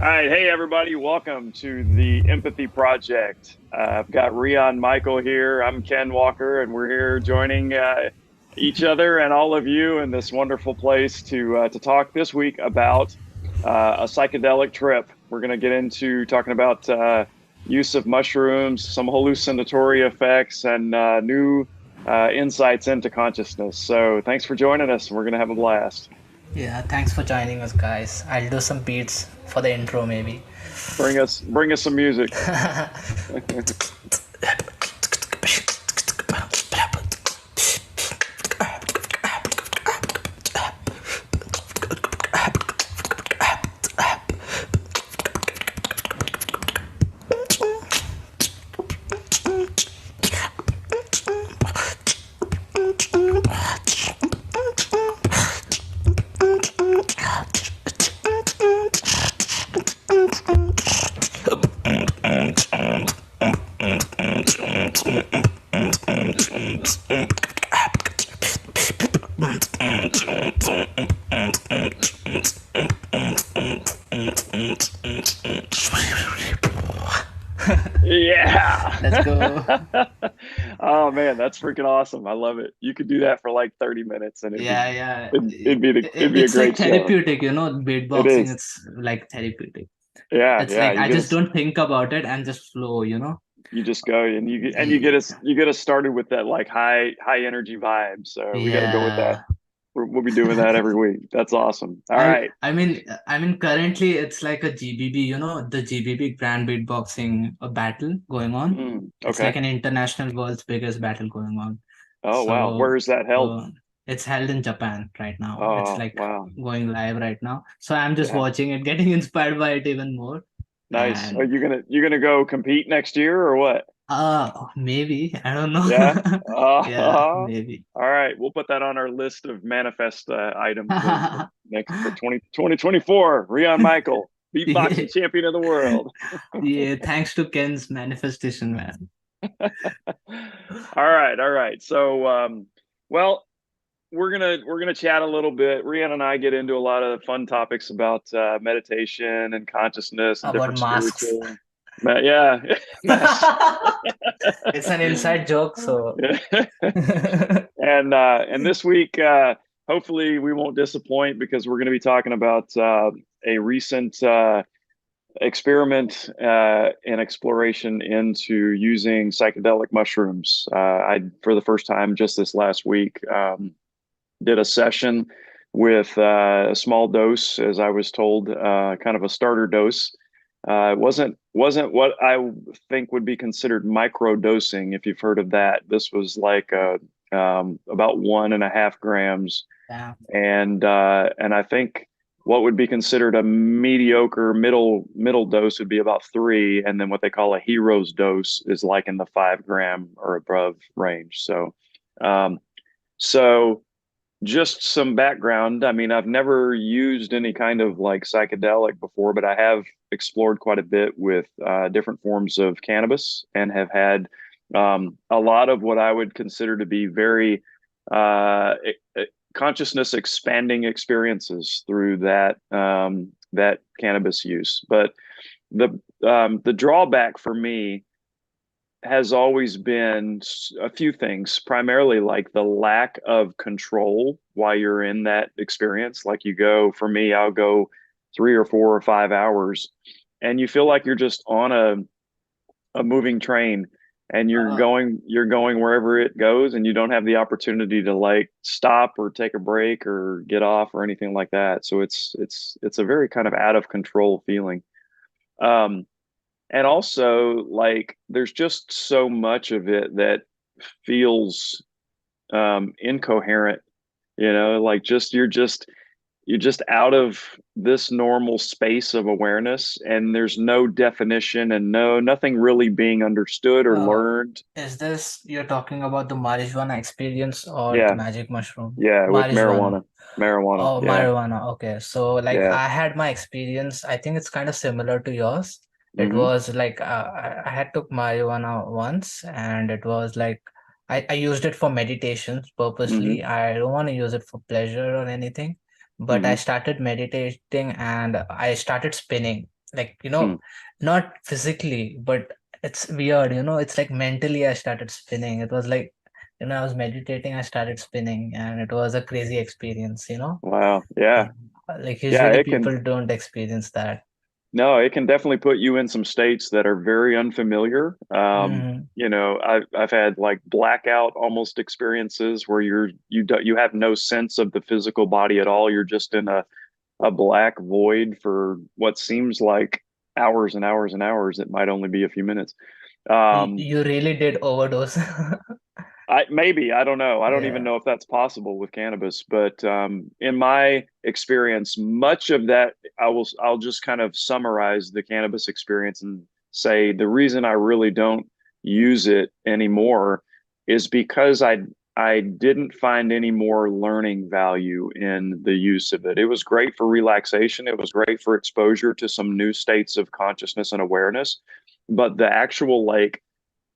All right, hey everybody, welcome to the Empathy Project. I've got Rion Michael here. I'm Ken Walker, and we're here joining each other and all of you in this wonderful place to talk this week about a psychedelic trip. We're going to get into talking about use of mushrooms, some hallucinatory effects, and new insights into consciousness. So, thanks for joining us. We're going to have a blast. Yeah, thanks for joining us, guys. I'll do some beats for the intro, maybe. Bring us some music. Yeah. Let's go. Oh man, that's freaking awesome. I love it. You could do that for like 30 minutes and Yeah, yeah. it'd be a It's like great show. therapeutic, It beatboxing, is. it's like therapeutic. Yeah, It's yeah. like I just don't think about it and just flow. You just go and Yeah. you get us started with that like high energy vibe. So we got to go with that. Yeah. We'll be doing that every week. That's awesome. All right. I mean currently it's like a GBB, the GBB Grand Beatboxing battle going on. It's Okay. like an international world's biggest battle going on. Oh wow. So Where is that held? it's held in Japan right now. It's Oh like wow. going live right now. So I'm just Yeah. watching it, getting inspired by it even more. Nice. Are And you gonna go compete next year or what? maybe, I don't know. Yeah. Yeah, All maybe. right. We'll put that on our list of manifest items for next for 2024. Rion Michael, Yeah, beatboxing champion of the world. yeah, thanks to Ken's manifestation, man. All right. All right. So, well, we're gonna chat a little bit. Rihanna and I get into a lot of fun topics about meditation and consciousness and About different masks. spiritual, yeah, masks. It's an inside joke, so And this week, hopefully, we won't disappoint because we're going to be talking about a recent experiment and exploration into using psychedelic mushrooms. For the first time just this last week, did a session with a small dose, as I was told, kind of a starter dose. It wasn't what I think would be considered micro dosing, if you've heard of that. This was like about 1.5 grams, yeah. and I think what would be considered a mediocre middle dose would be about three, and then what they call a hero's dose is like in the 5 gram or above range. Um, so just some background. I mean, I've never used any kind of like psychedelic before, but I have explored quite a bit with different forms of cannabis and have had a lot of what I would consider to be very uh, consciousness expanding experiences through that cannabis use. But the drawback for me has always been a few things, primarily like the lack of control while you're in that experience. Like for me, I'll go 3 or 4 or 5 hours and you feel like you're just on a moving train and Uh, you're going wherever it goes and you don't have the opportunity to like stop or take a break or get off or anything like that. So it's a very kind of out of control feeling. Um, and also like there's just so much of it that feels incoherent, like you're just out of this normal space of awareness and there's no definition and nothing really being understood or uh, learned. is this you're talking about the marijuana experience or the Yeah, magic mushroom? yeah, with Marijuana. marijuana, Oh, yeah. marijuana. Okay. So, like, Yeah. I had my experience. I think it's kind of similar to yours. It Mm-hmm. was like I had took marijuana once, and it was like I used it for meditations Mm-hmm. purposely. I don't want to use it for pleasure or anything, but I Mm-hmm. started meditating and I started spinning. Like, Hmm. not physically, but it's weird, it's like mentally I started spinning. It was like, I was meditating, I started spinning, and it was a crazy experience. Wow. Yeah. Yeah. Like Yeah. usually It can. people don't experience that. No, it can definitely put you in some states that are very unfamiliar. Hmm. I've had like blackout almost experiences where you have no sense of the physical body at all. You're just in a black void for what seems like hours and hours and hours. It might only be a few minutes. Um, You really did overdose. I don't know. I don't even Yeah. know if that's possible with cannabis, but in my experience, much of that I'll just kind of summarize the cannabis experience and say the reason I really don't use it anymore is because I didn't find any more learning value in the use of it. It was great for relaxation. It was great for exposure to some new states of consciousness and awareness, but the actual like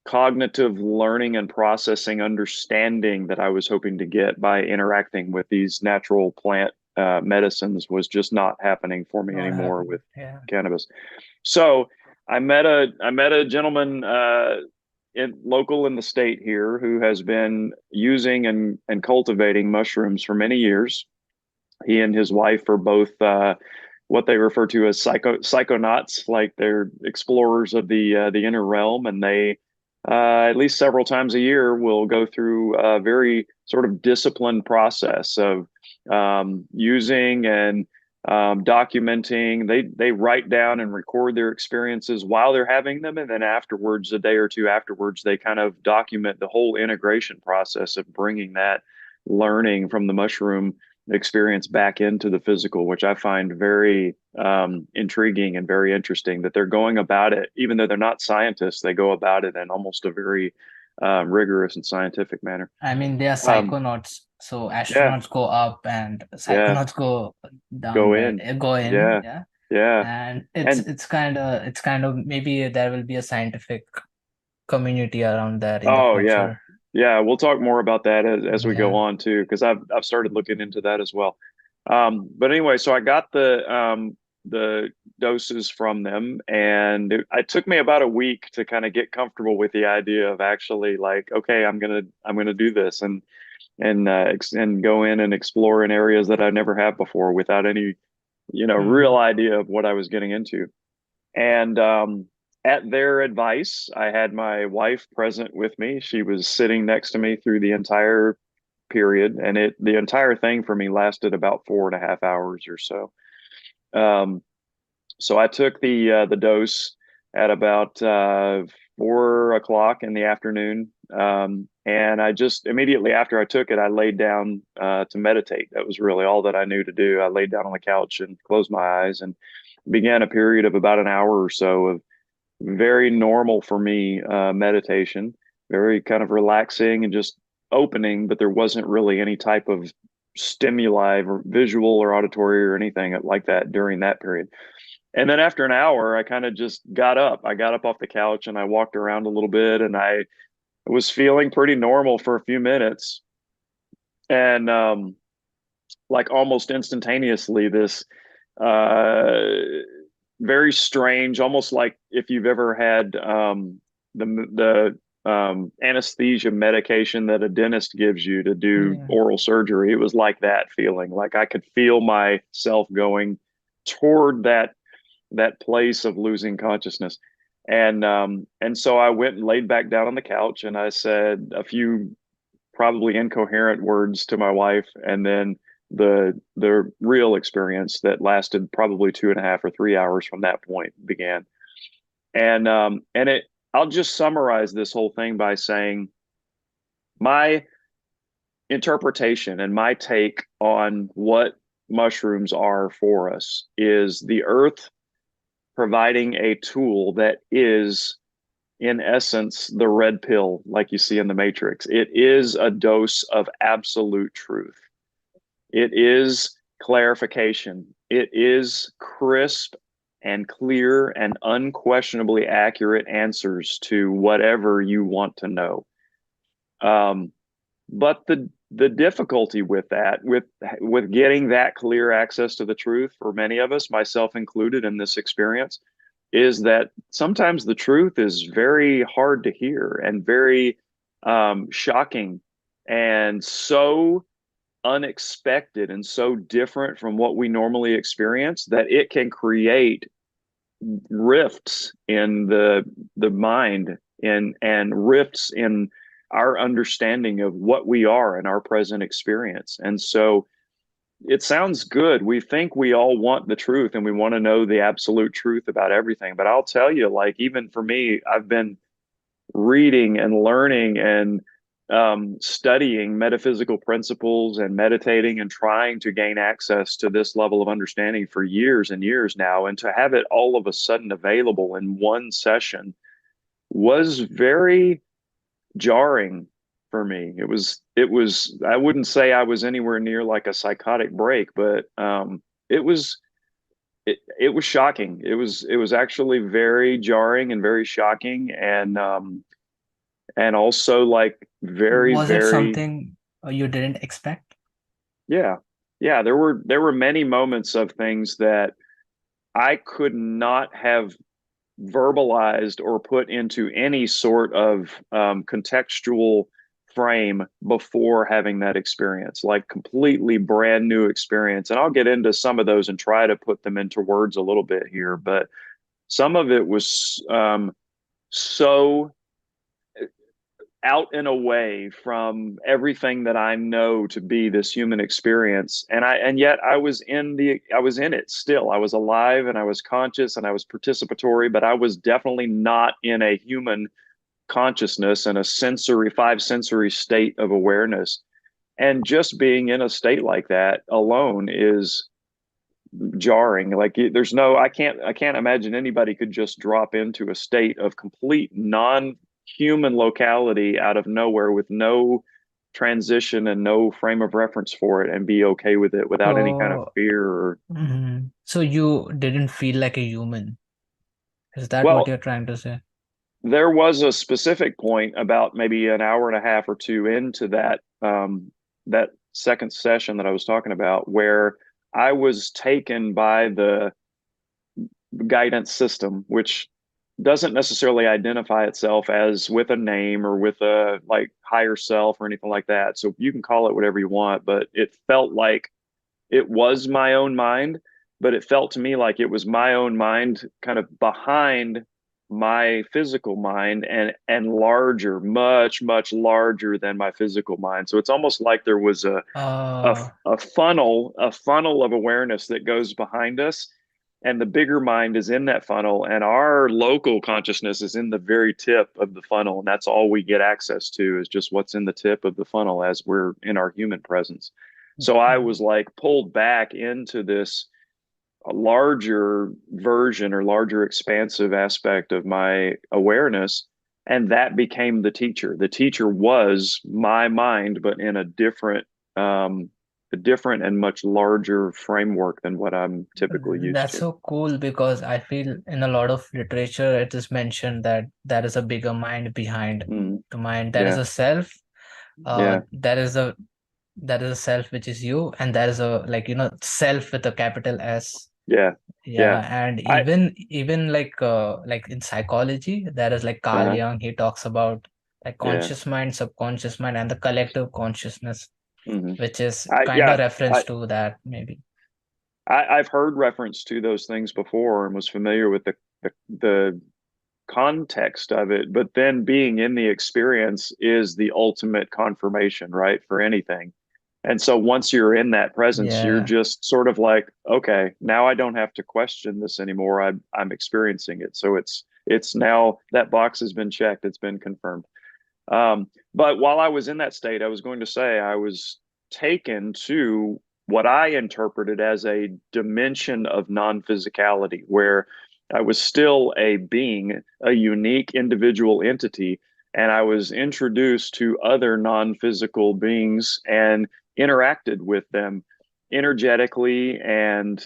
cognitive learning and processing understanding that I was hoping to get by interacting with these natural plant medicines was just not happening for me Not anymore happening. with Yeah. cannabis. So I met a gentleman local in the state here who has been using and cultivating mushrooms for many years. He and his wife are both what they refer to as psychonauts, like they're explorers of the inner realm, and they at least several times a year will go through a very sort of disciplined process of using and documenting. They write down and record their experiences while they're having them, and then afterwards, a day or two afterwards, they kind of document the whole integration process of bringing that learning from the mushroom experience back into the physical, which I find very intriguing and very interesting that they're going about it, even though they're not scientists, they go about it in almost a very rigorous and scientific manner. I mean, they are Um, psychonauts. So yeah, astronauts go up and yeah, psychonauts go down, go right? in. Go in, Yeah, yeah. yeah. And it's And it's kind of it's kind of maybe there will be a scientific community around there in the oh yeah, future. yeah. We'll talk more about that as we go Yeah. on too, because I've started looking into that as well. But anyway, so I got the doses from them, and it took me about a week to kind of get comfortable with the idea of actually like, okay, I'm gonna do this and go in and explore in areas that I never have before without any real Hmm. idea of what I was getting into. And at their advice, I had my wife present with me. She was sitting next to me through the entire period, and the entire thing for me lasted about 4.5 hours or so. Um, so I took the dose at about 4 o'clock in the afternoon, and I just immediately after I took it, I laid down to meditate. That was really all that I knew to do. I laid down on the couch and closed my eyes and began a period of about an hour or so of very normal for me meditation, very kind of relaxing and just opening, but there wasn't really any type of stimuli or visual or auditory or anything like that during that period. And then after an hour, I kind of just got up. I got up off the couch and I walked around a little bit and I was feeling pretty normal for a few minutes. And like almost instantaneously, this uh, very strange, almost like if you've ever had the anesthesia medication that a dentist gives you to do Yeah. oral surgery. It was like that feeling, like I could feel myself going toward that place of losing consciousness. And so I went and laid back down on the couch and I said a few probably incoherent words to my wife, and then the real experience that lasted probably 2.5 or 3 hours from that point began. And it I'll just summarize this whole thing by saying my interpretation and my take on what mushrooms are for us is the earth providing a tool that is in essence the red pill like you see in the matrix. It is a dose of absolute truth. It is clarification. It is crisp and clear and unquestionably accurate answers to whatever you want to know. um, but the difficulty with that, with getting that clear access to the truth for many of us, myself included in this experience, is that sometimes the truth is very hard to hear and very shocking and so unexpected and so different from what we normally experience that it can create rifts in the mind and rifts in our understanding of what we are in our present experience. And so it sounds good. We think we all want the truth and we want to know the absolute truth about everything. But I'll tell you, like, even for me, I've been reading and learning and studying metaphysical principles and meditating and trying to gain access to this level of understanding for years and years now. And to have it all of a sudden available in one session was very jarring for me. It was I wouldn't say I was anywhere near like a psychotic break, but it was it was shocking. It was actually very jarring and very shocking and also like very Was it very something you didn't expect? yeah. Yeah, there were many moments of things that I could not have verbalized or put into any sort of contextual frame before having that experience, like completely brand new experience. And I'll get into some of those and try to put them into words a little bit here, but some of it was so out and away from everything that I know to be this human experience. And yet I was in it still. I was alive and I was conscious and I was participatory, but I was definitely not in a human consciousness and a sensory, five sensory state of awareness. And just being in a state like that alone is jarring. Like there's no, I can't imagine anybody could just drop into a state of complete non-human locality out of nowhere with no transition and no frame of reference for it and be okay with it without any kind of So, fear or so you didn't feel like a human. Is that what well, you're trying to say? there was a specific point about maybe an hour and a half or two into that second session that I was talking about where I was taken by the guidance system, which doesn't necessarily identify itself as with a name or with a like higher self or anything like that. So you can call it whatever you want, but it felt like it was my own mind, but it felt to me like it was my own mind kind of behind my physical mind and larger, much larger than my physical mind. So it's almost like there was a Uh, a funnel of awareness that goes behind us, and the bigger mind is in that funnel, and our local consciousness is in the very tip of the funnel, and that's all we get access to is just what's in the tip of the funnel as we're in our human presence. So I was like pulled back into this larger version or larger expansive aspect of my awareness, and that became the teacher. The teacher was my mind, but in a different and much larger framework than what I'm typically used that's to. so cool because I feel in a lot of literature it is mentioned that there is a bigger mind behind Mm, the mind. There is yeah, a self, yeah, there is a self which is you, and there is a like self with a capital S. yeah, Yeah, yeah. and I even like in psychology, there is like Carl uh, Jung, he talks about like yeah. conscious mind, subconscious mind, and the collective consciousness, Hmm. which is I kind yeah. of reference I, to that maybe. I've heard reference to those things before and was familiar with the context of it, but then being in the experience is the ultimate confirmation, right, for anything. And so once you're in that presence, you're Yeah. just sort of like, okay, now I don't have to question this anymore. I'm experiencing it. So it's now that box has been checked, it's been confirmed. But while I was in that state, I was going to say I was taken to what I interpreted as a dimension of non physicality, where I was still a being, a unique individual entity, and I was introduced to other non physical beings and interacted with them energetically. And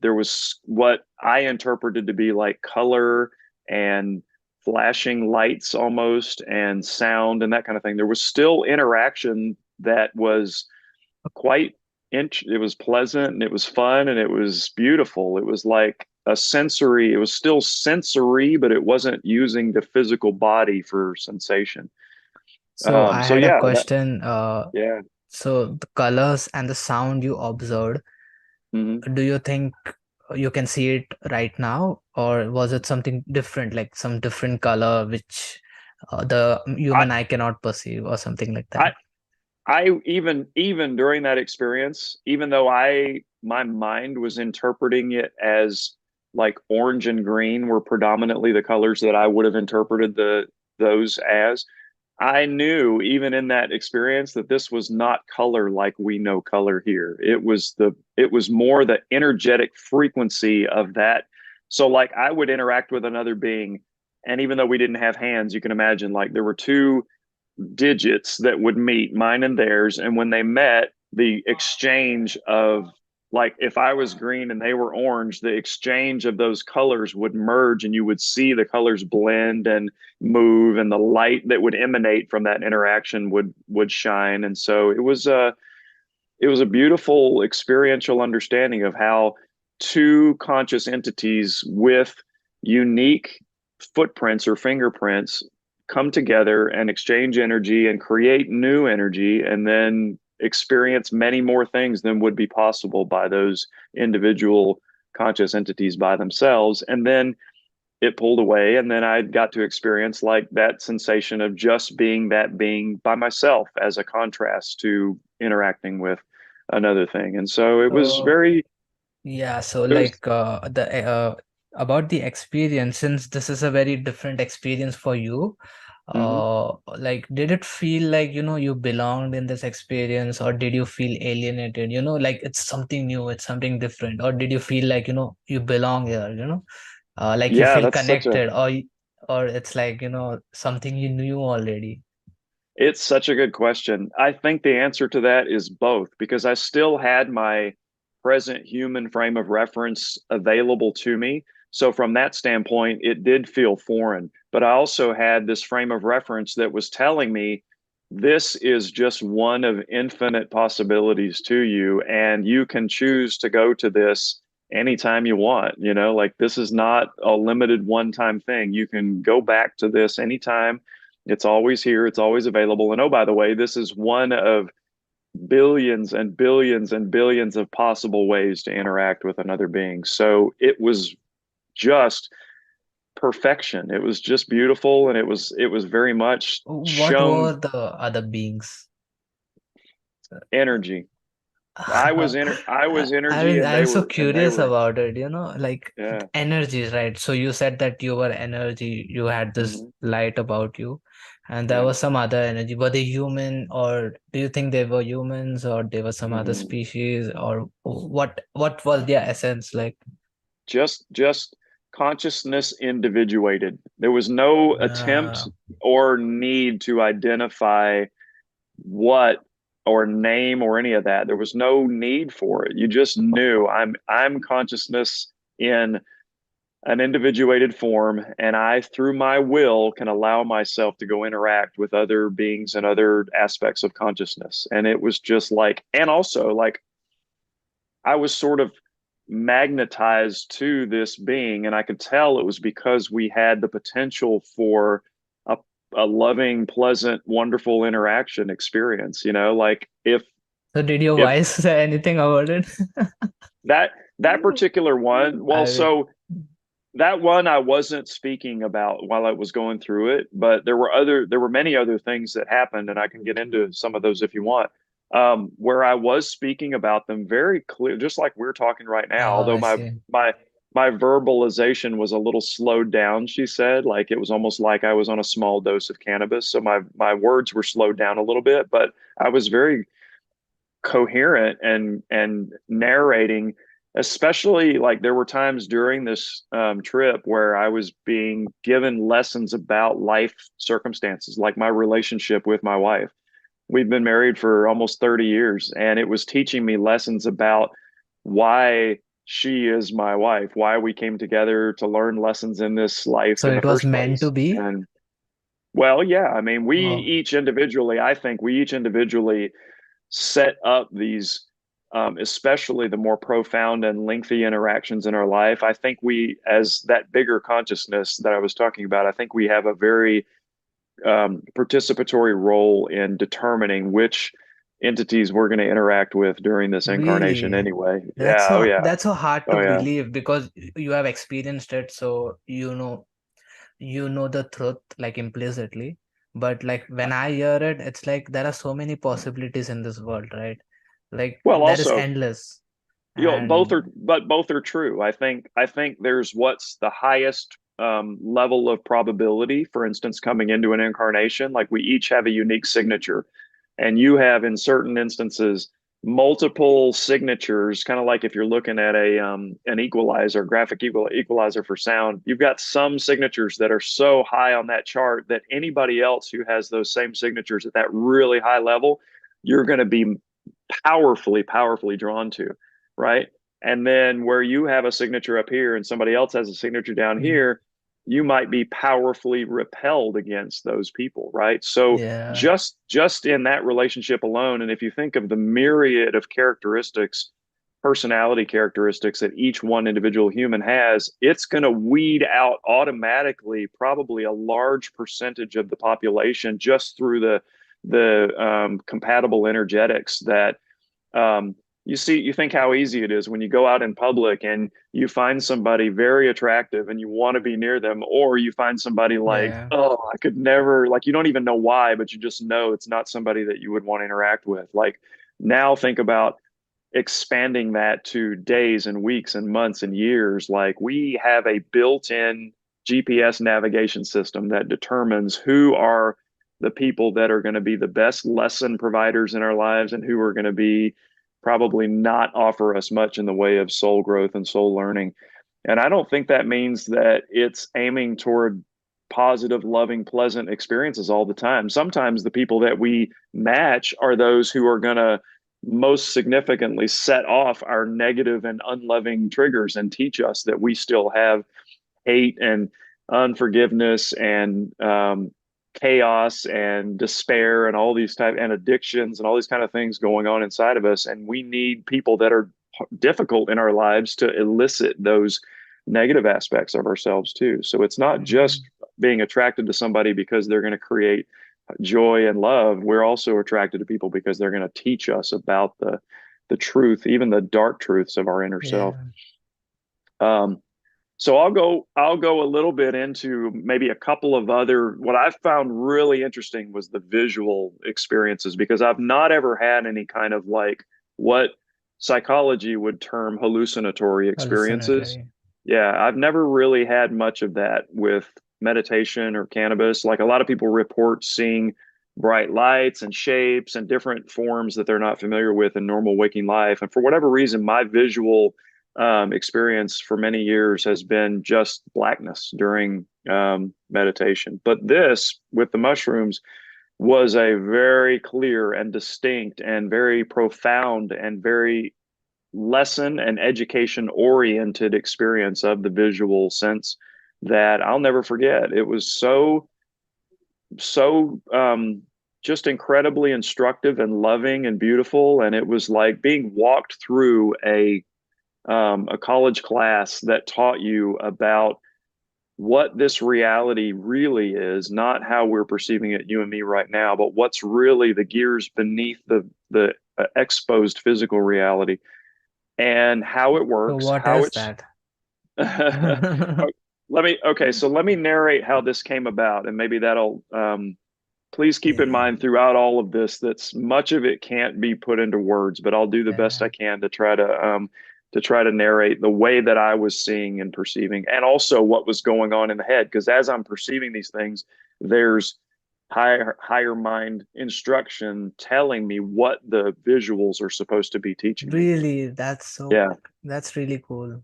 there was what I interpreted to be like color and flashing lights almost and sound and that kind of thing. There was still interaction that was quite it was pleasant and it was fun and it was beautiful. It was like a sensory, it was still sensory, but it wasn't using the physical body for sensation. So I So had a yeah, that question. yeah. So the colors and the sound you observed, Hmm. do you think you can see it right now, or was it something different, like some different color which the I human eye cannot perceive, or something like that? I I even during that experience, even though I my mind was interpreting it as like orange and green were predominantly the colors that I would have interpreted those as, I knew even in that experience that this was not color like we know color here. It was more the energetic frequency of that. So like I would interact with another being, and even though we didn't have hands, you can imagine like there were two digits that would meet mine and theirs, and when they met, the exchange of like if I was green and they were orange, the exchange of those colors would merge and you would see the colors blend and move, and the light that would emanate from that interaction would shine. And so it was a beautiful experiential understanding of how two conscious entities with unique footprints or fingerprints come together and exchange energy and create new energy, and then experience many more things than would be possible by those individual conscious entities by themselves. And then it pulled away, and then I got to experience like that sensation of just being that being by myself as a contrast to interacting with another thing. And so it was So very yeah, so it was like the about the experience, since this is a very different experience for you, mhm. like did it feel like, you belonged in this experience, or did you feel alienated? Like it's something new, it's something different, or did you feel like, you belong here, like you Yeah, feel that's such a connected, or it's like, something you knew already? it's such a good question. I think the answer to that is both, because I still had my present human frame of reference available to me. So, from that standpoint, it did feel foreign. But I also had this frame of reference that was telling me this is just one of infinite possibilities to you, and you can choose to go to this anytime you want. You know, like this is not a limited one time thing. You can go back to this anytime. It's always here, it's always available. And oh, by the way, this is one of billions and billions and billions of possible ways to interact with another being. So it was just perfection. It was just beautiful, and it was very much What shown were the other beings? energy. I was I energy mean, and I'm so they curious were about it, like yeah. energies, right? So you said that you were energy, you had this Hmm. light about you, and there Yeah. was some other energy. Were they human, or do you think they were humans, or they were some other Mm-mm. species, or what was their essence like? Just consciousness individuated. There was no attempt Uh, or need to identify what or name or any of that. There was no need for it. You just knew I'm consciousness in an individuated form, and I through my will can allow myself to go interact with other beings and other aspects of consciousness. And it was just like, and also like I was sort of magnetized to this being, and I could tell it was because we had the potential for a, a loving, pleasant, wonderful interaction experience. You know, like so did your if wife say anything about it? that that particular one, well, I mean, so that one I wasn't speaking about while I was going through it, but there were many other things that happened, and I can get into some of those if you want. Where I was speaking about them very clear, just like we're talking right now. oh, Although I see. my verbalization was a little slowed down, she said, like it was almost like I was on a small dose of cannabis, so my words were slowed down a little bit, but I was very coherent and narrating, especially like there were times during this trip where I was being given lessons about life circumstances, like my relationship with my wife. We've been married for almost 30 years, and it was teaching me lessons about why she is my wife, why we came together to learn lessons in this life So in the it was first meant to place. be. And Well, yeah, I mean, Wow. I think we each individually set up these, especially the more profound and lengthy interactions in our life. I think we, as that bigger consciousness that I was talking about, I think we have a very participatory role in determining which entities we're going to interact with during this incarnation Really? anyway. That's Yeah. Oh, so yeah. that's so hard Oh, to yeah. believe because you have experienced it, so you know the truth like implicitly. But like when I hear it, it's like there are so many possibilities in this world, right? Like Well, there is also, endless. both And are, but both are true. I think there's what's the highest level of probability, for instance, coming into an incarnation. Like we each have a unique signature, and you have in certain instances multiple signatures, kind of like if you're looking at a an equalizer, equalizer for sound. You've got some signatures that are so high on that chart that anybody else who has those same signatures at that really high level, you're going to be powerfully drawn to, right? And then where you have a signature up here and somebody else has a signature down mm, here, you might be powerfully repelled against those people, right? So yeah, just in that relationship alone, and if you think of the myriad of characteristics, personality characteristics that each one individual human has, it's going to weed out automatically probably a large percentage of the population just through the compatible energetics that um, you see. You think how easy it is when you go out in public and you find somebody very attractive and you want to be near them, or you find somebody like, yeah, oh, I could never, like, you don't even know why, but you just know it's not somebody that you would want to interact with. Like, now think about expanding that to days and weeks and months and years. Like, we have a built-in GPS navigation system that determines who are the people that are going to be the best lesson providers in our lives and who are going to be probably not offer us much in the way of soul growth and soul learning. And I don't think that means that it's aiming toward positive, loving, pleasant experiences all the time. Sometimes the people that we match are those who are going to most significantly set off our negative and unloving triggers and teach us that we still have hate and unforgiveness and chaos and despair and all these type and addictions and all these kind of things going on inside of us. And we need people that are difficult in our lives to elicit those negative aspects of ourselves too. So it's not just mm, being attracted to somebody because they're going to create joy and love. We're also attracted to people because they're going to teach us about the truth, even the dark truths of our inner self. yeah. Um, so I'll go a little bit into maybe a couple of other, what I found really interesting was the visual experiences, because I've not ever had any kind of like what psychology would term hallucinatory experiences. Hallucinatory. Yeah, I've never really had much of that with meditation or cannabis. Like, a lot of people report seeing bright lights and shapes and different forms that they're not familiar with in normal waking life. And for whatever reason, my visual experience for many years has been just blackness during meditation. But this, with the mushrooms, was a very clear and distinct and very profound and very lesson and education oriented experience of the visual sense that I'll never forget. It was so just incredibly instructive and loving and beautiful, and it was like being walked through a college class that taught you about what this reality really is, not how we're perceiving it, you and me right now, but what's really the gears beneath the exposed physical reality and how it So works, what how is it's. that? Let me narrate how this came about, and maybe that'll. Please keep in Yeah, mind throughout all of this that's much of it can't be put into words, but I'll do the best yeah. I can to try to narrate the way that I was seeing and perceiving, and also what was going on in the head. Because as I'm perceiving these things, there's higher mind instruction telling me what the visuals are supposed to be teaching me. Really, Yeah. that's really cool.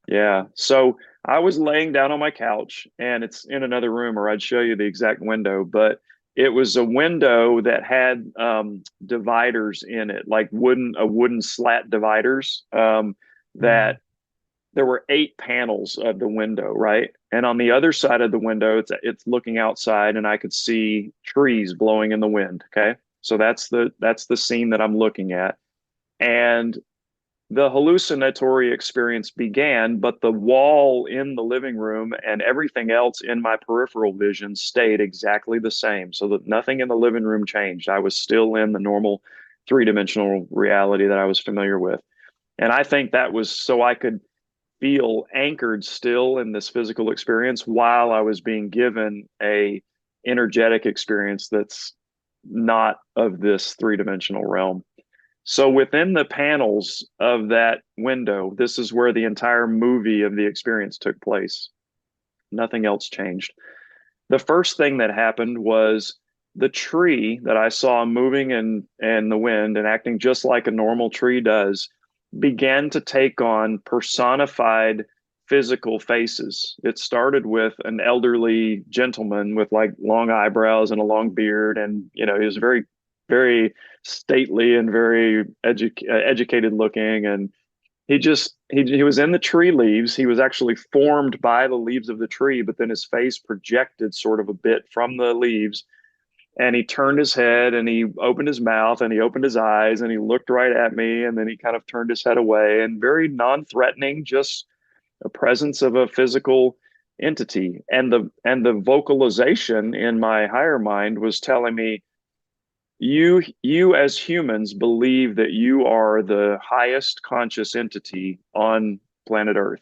Yeah. So I was laying down on my couch, and it's in another room, or I'd show you the exact window, but it was a window that had dividers in it, like wooden slat dividers, Mm, that there were 8 panels of the window, right? And on the other side of the window, it's looking outside, and I could see trees blowing in the wind. Okay, so that's the scene that I'm looking at, and the hallucinatory experience began, but the wall in the living room and everything else in my peripheral vision stayed exactly the same, so that nothing in the living room changed. I was still in the normal three-dimensional reality that I was familiar with. And I think that was so I could feel anchored still in this physical experience while I was being given a energetic experience that's not of this three-dimensional realm. So within the panels of that window, this is where the entire movie of the experience took place. Nothing else changed. The first thing that happened was the tree that I saw moving in the wind and acting just like a normal tree does began to take on personified physical faces. It started with an elderly gentleman with like long eyebrows and a long beard, and he was very, very stately and very educated looking, and he was in the tree leaves. He was actually formed by the leaves of the tree, but then his face projected sort of a bit from the leaves. And he turned his head and he opened his mouth and he opened his eyes and he looked right at me, and then he kind of turned his head away, and very non-threatening, just a presence of a physical entity. And the vocalization in my higher mind was telling me, you as humans believe that you are the highest conscious entity on planet Earth,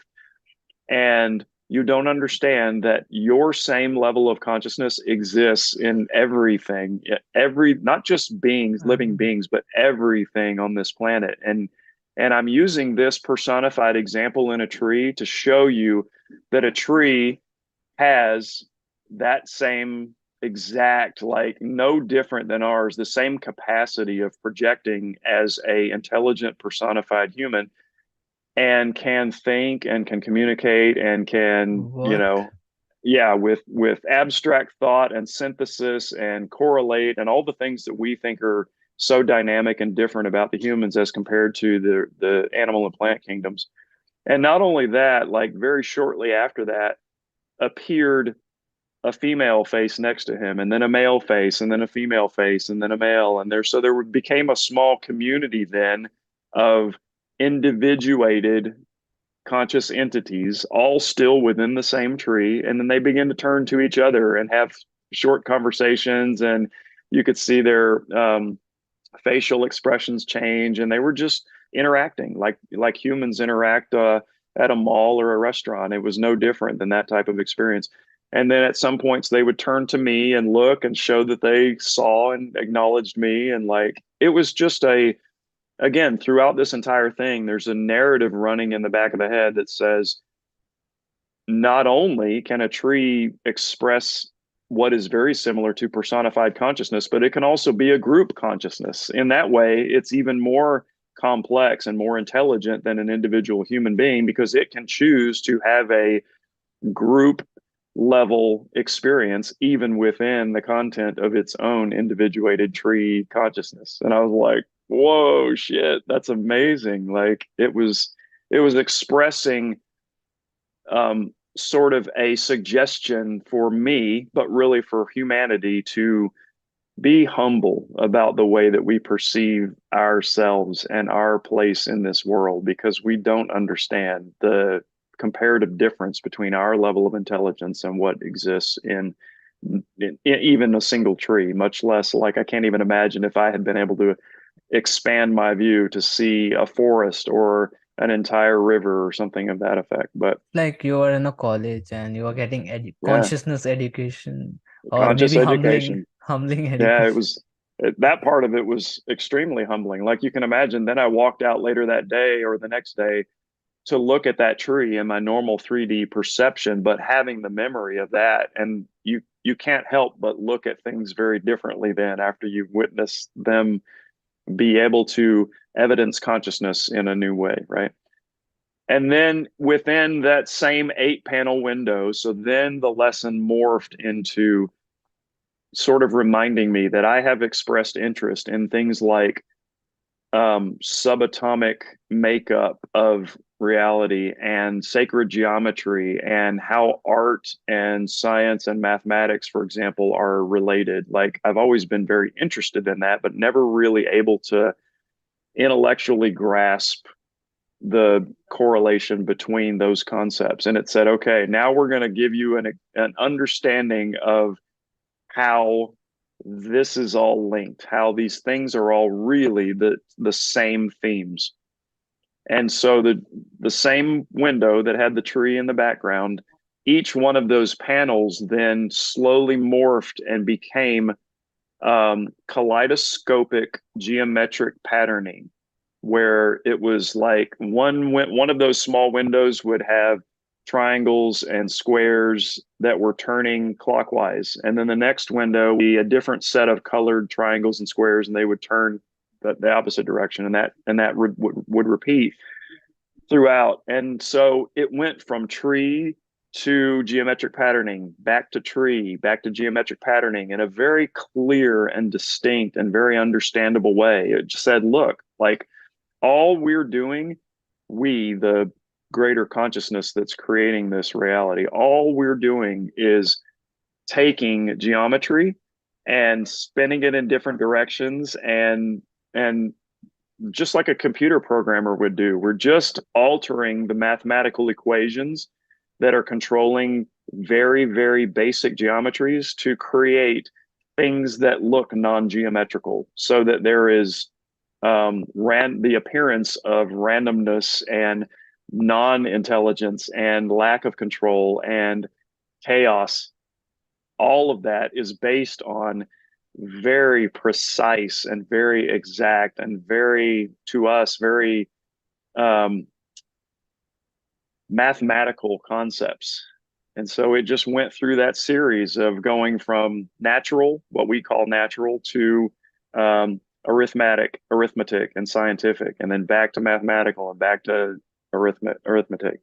and you don't understand that your same level of consciousness exists in everything, not just beings, living Mhm. beings, but everything on this planet. And I'm using this personified example in a tree to show you that a tree has that same exact, like no different than ours, the same capacity of projecting as a intelligent personified human, and can think and can communicate and can, What? yeah, with abstract thought and synthesis and correlate and all the things that we think are so dynamic and different about the humans as compared to the animal and plant kingdoms. And not only that, like very shortly after that appeared a female face next to him, and then a male face, and then a female face, and then a male. And there became a small community then of individuated conscious entities, all still within the same tree. And then they begin to turn to each other and have short conversations, and you could see their facial expressions change, and they were just interacting like humans interact at a mall or a restaurant. It was no different than that type of experience. And then at some points they would turn to me and look and show that they saw and acknowledged me, and like it was just a again, throughout this entire thing, there's a narrative running in the back of the head that says not only can a tree express what is very similar to personified consciousness, but it can also be a group consciousness. In that way, it's even more complex and more intelligent than an individual human being, because it can choose to have a group level experience even within the content of its own individuated tree consciousness. And I was like, whoa, shit, that's amazing. Like it was expressing sort of a suggestion for me, but really for humanity to be humble about the way that we perceive ourselves and our place in this world, because we don't understand the comparative difference between our level of intelligence and what exists in even a single tree, much less, like, I can't even imagine if I had been able to expand my view to see a forest or an entire river or something of that effect. But Like you are in a college and you are getting edu yeah, consciousness education, or conscious maybe humbling education. humbling Yeah, education. that part of it was extremely humbling. Like you can imagine, then I walked out later that day or the next day to look at that tree in my normal 3D perception, but having the memory of that, and you can't help but look at things very differently then after you've witnessed them be able to evidence consciousness in a new way, right? And then within that same 8 panel window, so then the lesson morphed into sort of reminding me that I have expressed interest in things like subatomic makeup of reality and sacred geometry and how art and science and mathematics, for example, are related. Like I've always been very interested in that, but never really able to intellectually grasp the correlation between those concepts. And it said, okay, now we're going to give you an understanding of how this is all linked, how these things are all really the same themes. And so the same window that had the tree in the background, each one of those panels then slowly morphed and became kaleidoscopic geometric patterning, where it was like one of those small windows would have triangles and squares that were turning clockwise, and then the next window would be a different set of colored triangles and squares, and they would turn the opposite direction, and that would repeat throughout. And so it went from tree to geometric patterning, back to tree, back to geometric patterning in a very clear and distinct and very understandable way. It just said, look, like all we're doing, we, the greater consciousness that's creating this reality, all we're doing is taking geometry and spinning it in different directions and just like a computer programmer would do. We're just altering the mathematical equations that are controlling very, very basic geometries to create things that look non-geometrical, so that there is the appearance of randomness and non-intelligence and lack of control and chaos. All of that is based on very precise and very exact and very, to us, very um, mathematical concepts. And so it just went through that series of going from natural, what we call natural, to arithmetic, and scientific, and then back to mathematical and back to arithmetic,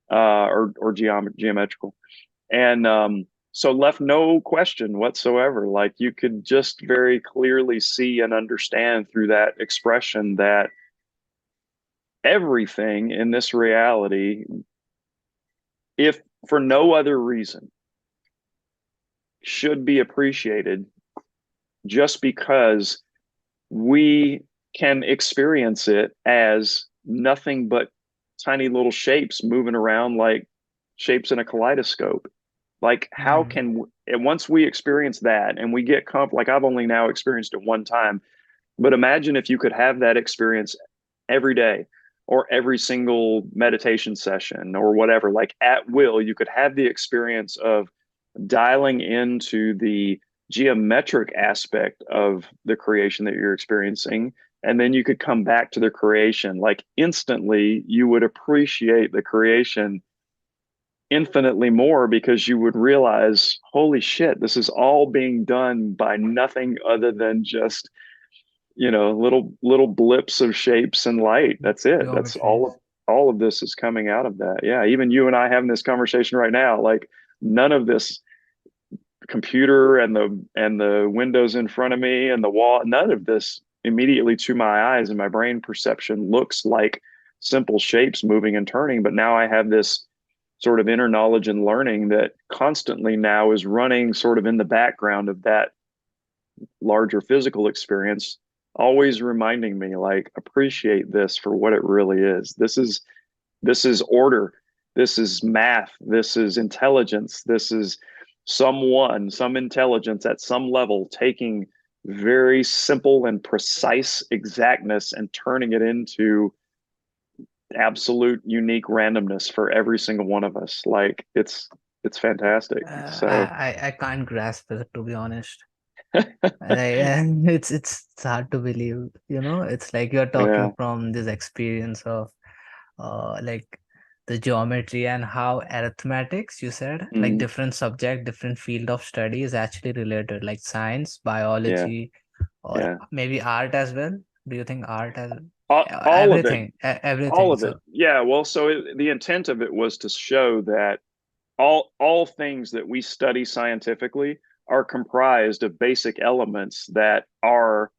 or geometrical. And so left no question whatsoever. Like you could just very clearly see and understand through that expression that everything in this reality, if for no other reason, should be appreciated just because we can experience it as nothing but tiny little shapes moving around like shapes in a kaleidoscope. Like how Hmm. can once we experience that and we get like I've only now experienced it one time, but imagine if you could have that experience every day or every single meditation session or whatever, like at will, you could have the experience of dialing into the geometric aspect of the creation that you're experiencing. And then you could come back to the creation. Like instantly, you would appreciate the creation infinitely more because you would realize, holy shit, this is all being done by nothing other than just, little blips of shapes and light. That's it. That's Geometries. all of this is coming out of that. Yeah, even you and I having this conversation right now, like none of this computer and the windows in front of me and the wall, none of this immediately to my eyes and my brain perception looks like simple shapes moving and turning. But now I have this sort of inner knowledge and learning that constantly now is running sort of in the background of that larger physical experience, always reminding me like appreciate this for what it really is. This is order, this is math, this is intelligence, this is some intelligence at some level taking very simple and precise exactness and turning it into absolute unique randomness for every single one of us. Like it's fantastic. So I can't grasp it, to be honest. Like, it's hard to believe, it's like you're yeah. talking from this experience of like the geometry and how arithmetics, you said, like Mm, different subject, different field of study is actually related, like science, yeah. biology, or Yeah. maybe art as well. Do you think art has All of it. All everything? of it. So Yeah. Well, so the intent of it was to show that all things that we study scientifically are comprised of basic elements that are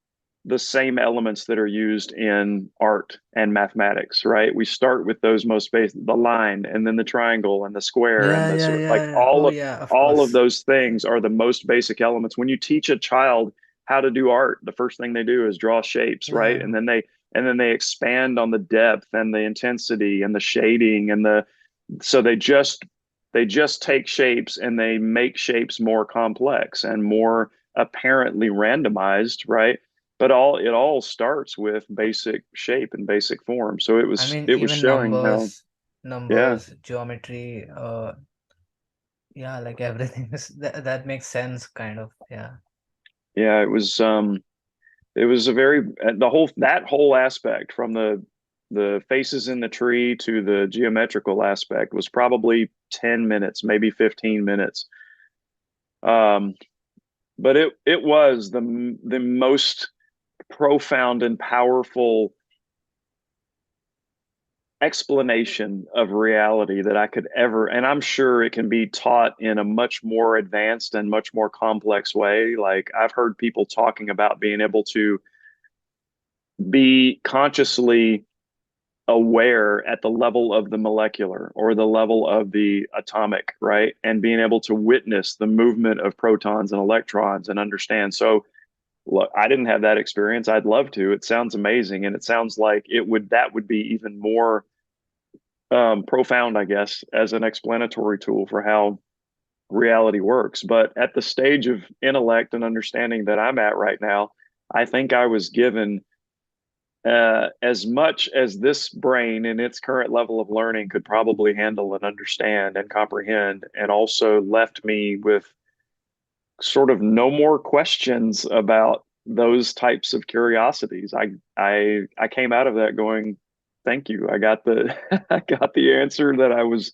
the same elements that are used in art and mathematics, right? We start with those most basic, the line, and then the triangle and the square and Yeah, the yeah, sort, like yeah, yeah. Oh yeah, of all of course. those things are the most basic elements. When you teach a child how to do art, the first thing they do is draw shapes, right? Yeah. And then they expand on the depth and the intensity and the shading and the so they just take shapes and they make shapes more complex and more apparently randomized, right? But it all starts with basic shape and basic form. So I mean, it was even showing how, yeah, numbers, geometry, yeah, like everything is that makes sense, kind of. Yeah. yeah, it was a very the whole that whole aspect from the faces in the tree to the geometrical aspect was probably 10 minutes, maybe 15 minutes. Um, but it was the most profound and powerful explanation of reality that I could ever, and I'm sure it can be taught in a much more advanced and much more complex way. Like I've heard people talking about being able to be consciously aware at the level of the molecular or the level of the atomic, right? And being able to witness the movement of protons and electrons and understand. So, look, I didn't have that experience. I'd love to. It sounds amazing. And it sounds like that would be even more profound, I guess, as an explanatory tool for how reality works. But at the stage of intellect and understanding that I'm at right now, I think I was given as much as this brain in its current level of learning could probably handle and understand and comprehend, and also left me with sort of no more questions about those types of curiosities. I came out of that going, thank you. I got the I got the answer that I was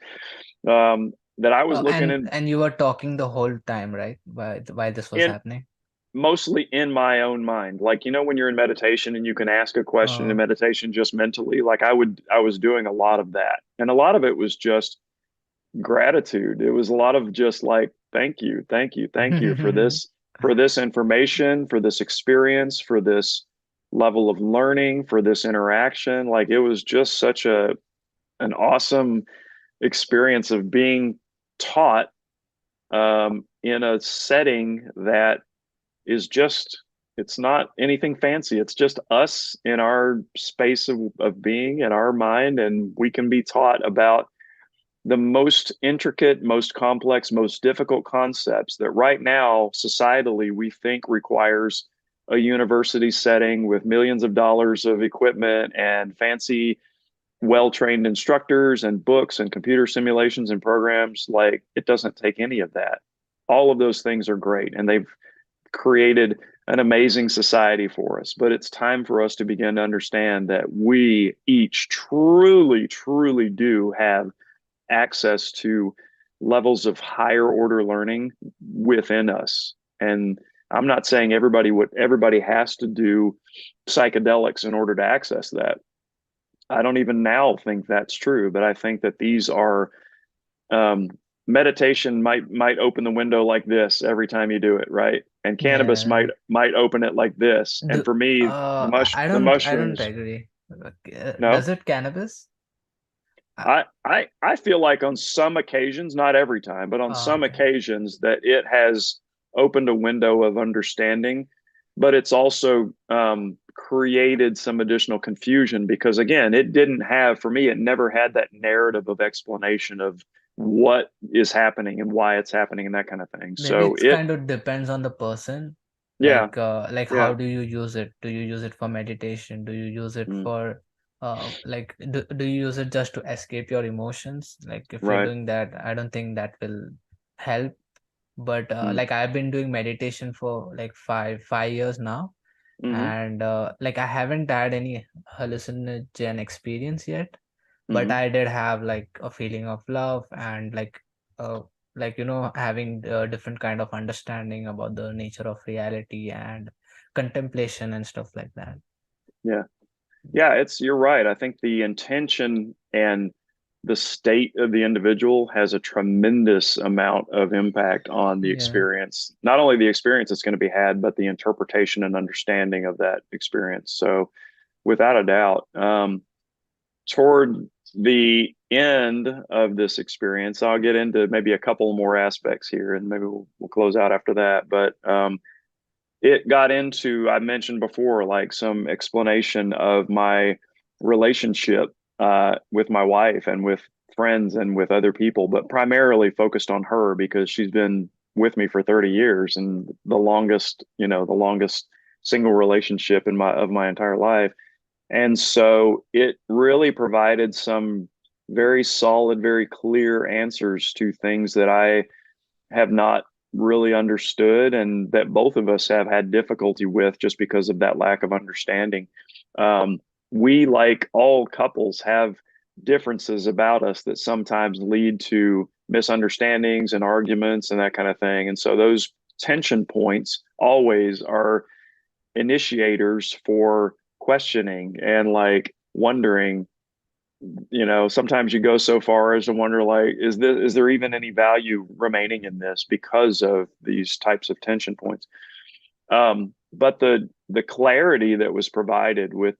looking And you were talking the whole time, right? Why this was in happening? mostly in my own mind. Like, you know, when you're in meditation and you can ask a question in Uh, meditation just mentally, like I was doing a lot of that. And a lot of it was just gratitude. It was a lot of just like, thank you for this information, for this experience, for this level of learning, for this interaction. Like it was just such a an awesome experience of being taught in a setting that is just it's not anything fancy. It's just us in our space of being and our mind, and we can be taught about the most intricate, most complex, most difficult concepts that right now, societally, we think requires a university setting with millions of dollars of equipment and fancy, well trained instructors and books and computer simulations and programs. Like, it doesn't take any of that. All of those things are great, and they've created an amazing society for us. But it's time for us to begin to understand that we each truly do have access to levels of higher order learning within us. And I'm not saying everybody has to do psychedelics in order to access that. I don't even now think that's true, but I think that these are um, meditation might open the window like this every time you do it, right? And cannabis yeah. might open it like this. And Do, for me, the I don't mushrooms, agree. no. Does it cannabis? Uh, I feel like on some occasions, not every time, but on some okay. occasions that it has opened a window of understanding, but it's also created some additional confusion because again, it didn't have for me, it never had that narrative of explanation of what is happening and why it's happening and that kind of thing. Maybe So it's kind of depends on the person. yeah, Like how yeah, do you use it? Do you use it for meditation? Do you use it mm, for like do you use it just to escape your emotions? Like if you're right, doing that, I don't think that will help. But mm, like I've been doing meditation for like five years now, mm-hmm, and like I haven't had any hallucinogen experience yet, but mm-hmm, I did have like a feeling of love and uh like having a different kind of understanding about the nature of reality and contemplation and stuff like that. yeah. Yeah, it's you're right. I think the intention and the state of the individual has a tremendous amount of impact on the Yeah. experience. Not only the experience that's going to be had, but the interpretation and understanding of that experience. So, without a doubt, toward the end of this experience, I'll get into maybe a couple more aspects here, and maybe we'll close out after that. But it got into, I mentioned before, like some explanation of my relationship with my wife and with friends and with other people, but primarily focused on her because she's been with me for 30 years and the longest single relationship in my entire life. And so it really provided some very solid, very clear answers to things that I have not really understood and that both of us have had difficulty with just because of that lack of understanding. Um, we, like all couples, have differences about us that sometimes lead to misunderstandings and arguments and that kind of thing. And so those tension points always are initiators for questioning and like wondering, sometimes you go so far as to wonder, like, is there even any value remaining in this because of these types of tension points? But the clarity that was provided with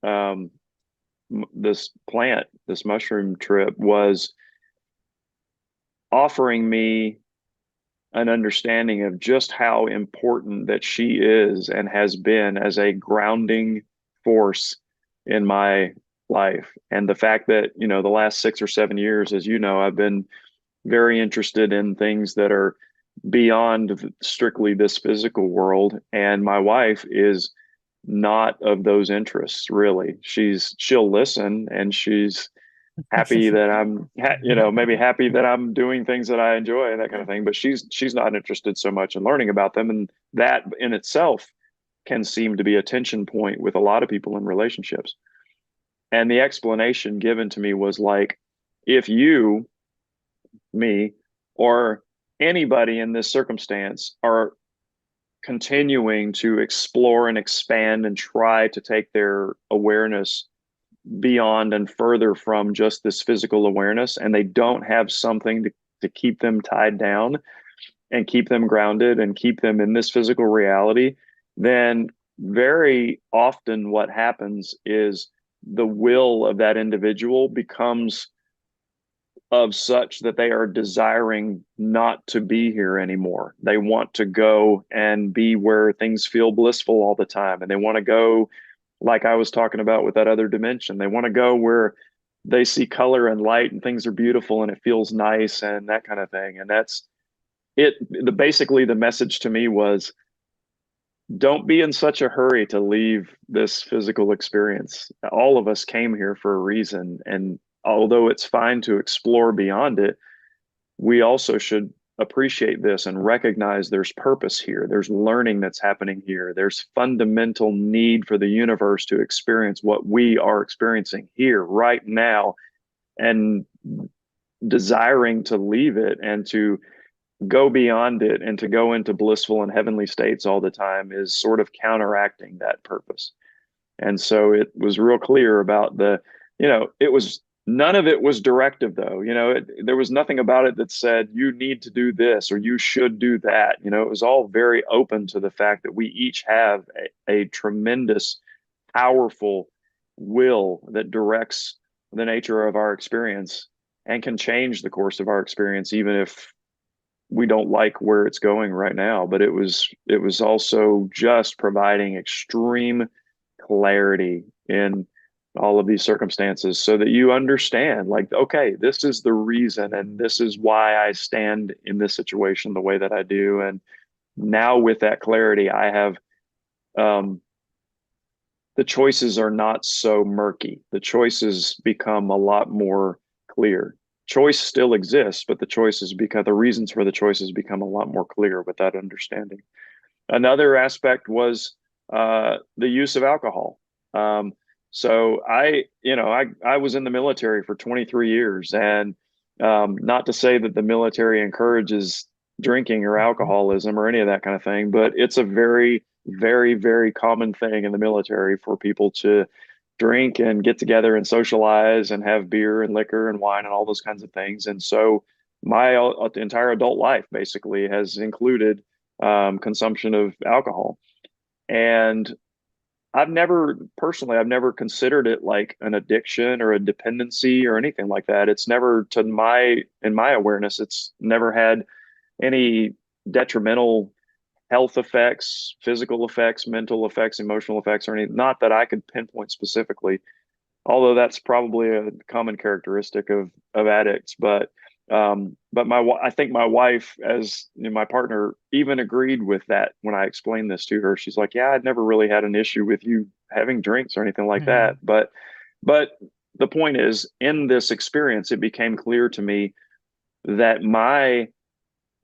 um, this plant, this mushroom trip, was offering me an understanding of just how important that she is and has been as a grounding force in my life. And the fact that, the last 6 or 7 years, as you know, I've been very interested in things that are beyond strictly this physical world. And my wife is not of those interests, really. She'll listen, and she's happy that maybe happy that I'm doing things that I enjoy and that kind of thing. But she's not interested so much in learning about them, and that in itself can seem to be a tension point with a lot of people in relationships. And the explanation given to me was like, if you, me, or anybody in this circumstance are continuing to explore and expand and try to take their awareness beyond and further from just this physical awareness, and they don't have something to keep them tied down and keep them grounded and keep them in this physical reality, then very often what happens is the will of that individual becomes of such that they are desiring not to be here anymore. They want to go and be where things feel blissful all the time. And they want to go, like I was talking about with that other dimension, they want to go where they see color and light and things are beautiful and it feels nice and that kind of thing. And that's it. Basically, the message to me was, don't be in such a hurry to leave this physical experience. All of us came here for a reason. And although it's fine to explore beyond it, we also should appreciate this and recognize there's purpose here. There's learning that's happening here. There's fundamental need for the universe to experience what we are experiencing here right now, and desiring to leave it and to go beyond it and to go into blissful and heavenly states all the time is sort of counteracting that purpose. And so it was real clear about it was, none of it was directive though. There was nothing about it that said, you need to do this or you should do that. It was all very open to the fact that we each have a tremendous, powerful will that directs the nature of our experience and can change the course of our experience, even if we don't like where it's going right now. But it was also just providing extreme clarity in all of these circumstances so that you understand, like, okay, this is the reason and this is why I stand in this situation the way that I do. And now with that clarity, I have the choices are not so murky. The choices become a lot more clear. Choice still exists, but the reasons for the choices become a lot more clear with that understanding. Another aspect was the use of alcohol. So I was in the military for 23 years, and not to say that the military encourages drinking or alcoholism or any of that kind of thing, but it's a very, very, very common thing in the military for people to drink and get together and socialize and have beer and liquor and wine and all those kinds of things. And so my entire adult life basically has included consumption of alcohol. And I've never considered it like an addiction or a dependency or anything like that. It's never, in my awareness, it's never had any detrimental health effects, physical effects, mental effects, emotional effects, or any, not that I could pinpoint specifically, although that's probably a common characteristic of addicts. But I think my wife, as my partner, even agreed with that when I explained this to her. She's like, "Yeah, I'd never really had an issue with you having drinks or anything like that." Mhm. But the point is, in this experience, it became clear to me that my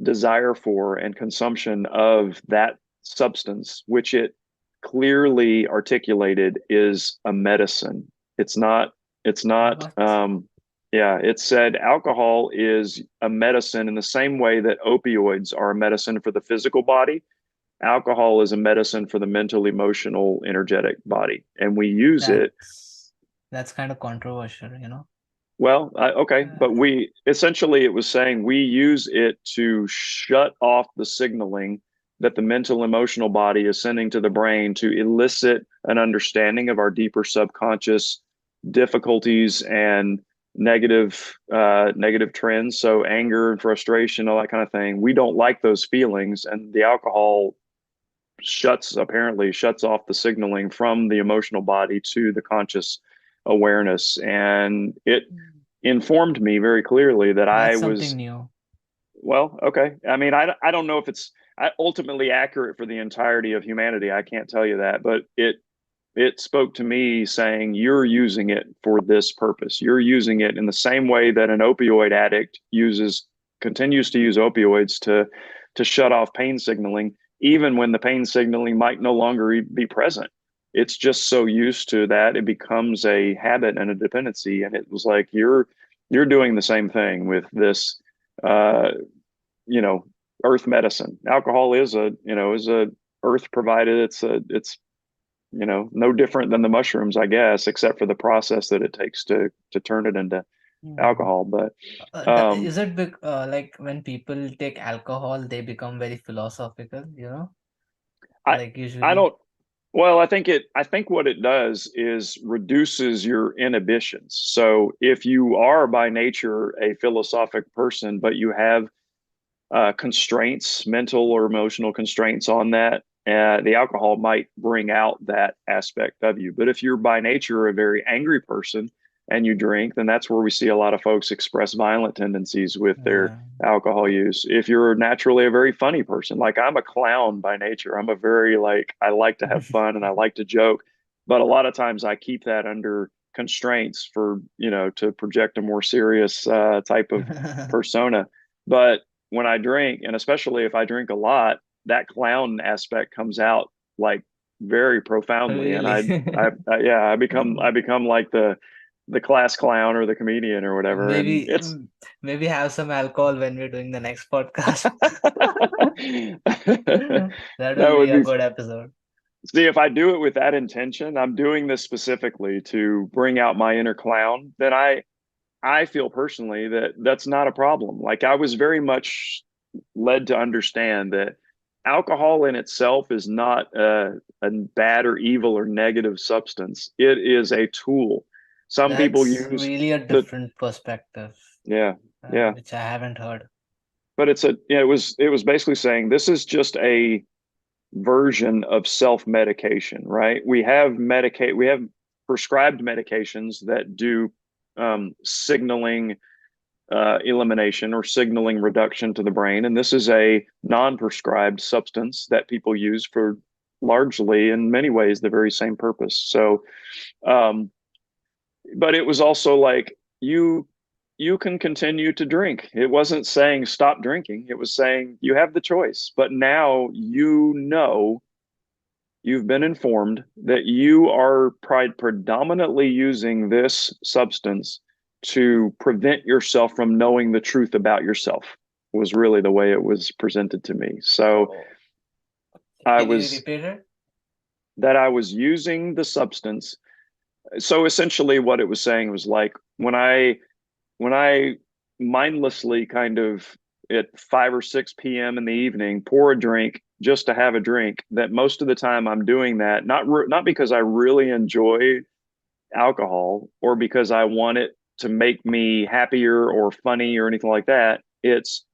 desire for and consumption of that substance, which it clearly articulated is a medicine. it's not, What? yeah, it said alcohol is a medicine in the same way that opioids are a medicine for the physical body. Alcohol is a medicine for the mental, emotional, energetic body. And we use it. That's kind of controversial, you know. Well, okay, but Uh, we essentially it was saying we use it to shut off the signaling that the mental emotional body is sending to the brain to elicit an understanding of our deeper subconscious difficulties and negative trends. So anger and frustration, all that kind of thing. We don't like those feelings, and the alcohol apparently shuts off the signaling from the emotional body to the conscious awareness. And it informed me very clearly that I that's something was, new. well, okay. I mean, I don't know if it's ultimately accurate for the entirety of humanity. I can't tell you that, but it spoke to me saying you're using it for this purpose. You're using it in the same way that an opioid addict continues to use opioids to shut off pain signaling, even when the pain signaling might no longer be present. It's just so used to that it becomes a habit and a dependency. And it was like you're doing the same thing with this, uh, you know, earth medicine. Alcohol is a earth provided. It's no different than the mushrooms, I guess, except for the process that it takes to turn it into Hmm. alcohol. But um, Is it like when people take alcohol, they become very philosophical, you know? I Like I usually. don't. Well, I think what it does is reduces your inhibitions. So if you are by nature a philosophic person, but you have constraints, mental or emotional constraints on that, the alcohol might bring out that aspect of you. But if you're by nature a very angry person and you drink, then that's where we see a lot of folks express violent tendencies with their Yeah. alcohol use. If you're naturally a very funny person, like I'm a clown by nature, I'm a very like, I like to have fun and I like to joke, but a lot of times I keep that under constraints for, to project a more serious type of persona. But when I drink, and especially if I drink a lot, that clown aspect comes out like very profoundly. And Really? yeah, I become like the class clown or the comedian or whatever. And Maybe it's maybe have some alcohol when we're doing the next podcast. that That will be would a be, good episode. see, if I do it with that intention, I'm doing this specifically to bring out my inner clown, then I feel personally that that's not a problem. Like I was very much led to understand that alcohol in itself is not a bad or evil or negative substance. It is a tool. Some people That's use really a the, different perspective, yeah, yeah, which I haven't heard. but it was basically saying this is just a version of self-medication, right? We have prescribed medications that do signaling elimination or signaling reduction to the brain. And this is a non prescribed substance that people use for largely, in many ways, the very same purpose. So, um, but it was also like, you can continue to drink. It wasn't saying stop drinking. It was saying you have the choice. But now you've been informed that you are predominantly using this substance to prevent yourself from knowing the truth about yourself, was really the way it was presented to me. So Oh, I can you was repeat it? that I was using the substance, So essentially what it was saying was like when I mindlessly kind of at 5 or 6 p.m. in the evening pour a drink just to have a drink, that most of the time I'm doing that not because I really enjoy alcohol or because I want it to make me happier or funny or anything like that. It's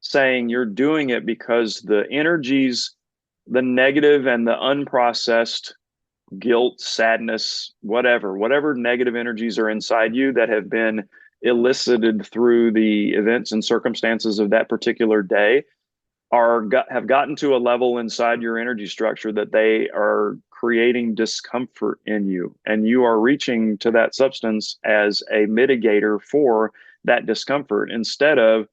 saying you're doing it because the energies, the negative and the unprocessed guilt, sadness, whatever negative energies are inside you that have been elicited through the events and circumstances of that particular day have gotten to a level inside your energy structure that they are creating discomfort in you, and you are reaching to that substance as a mitigator for that discomfort instead of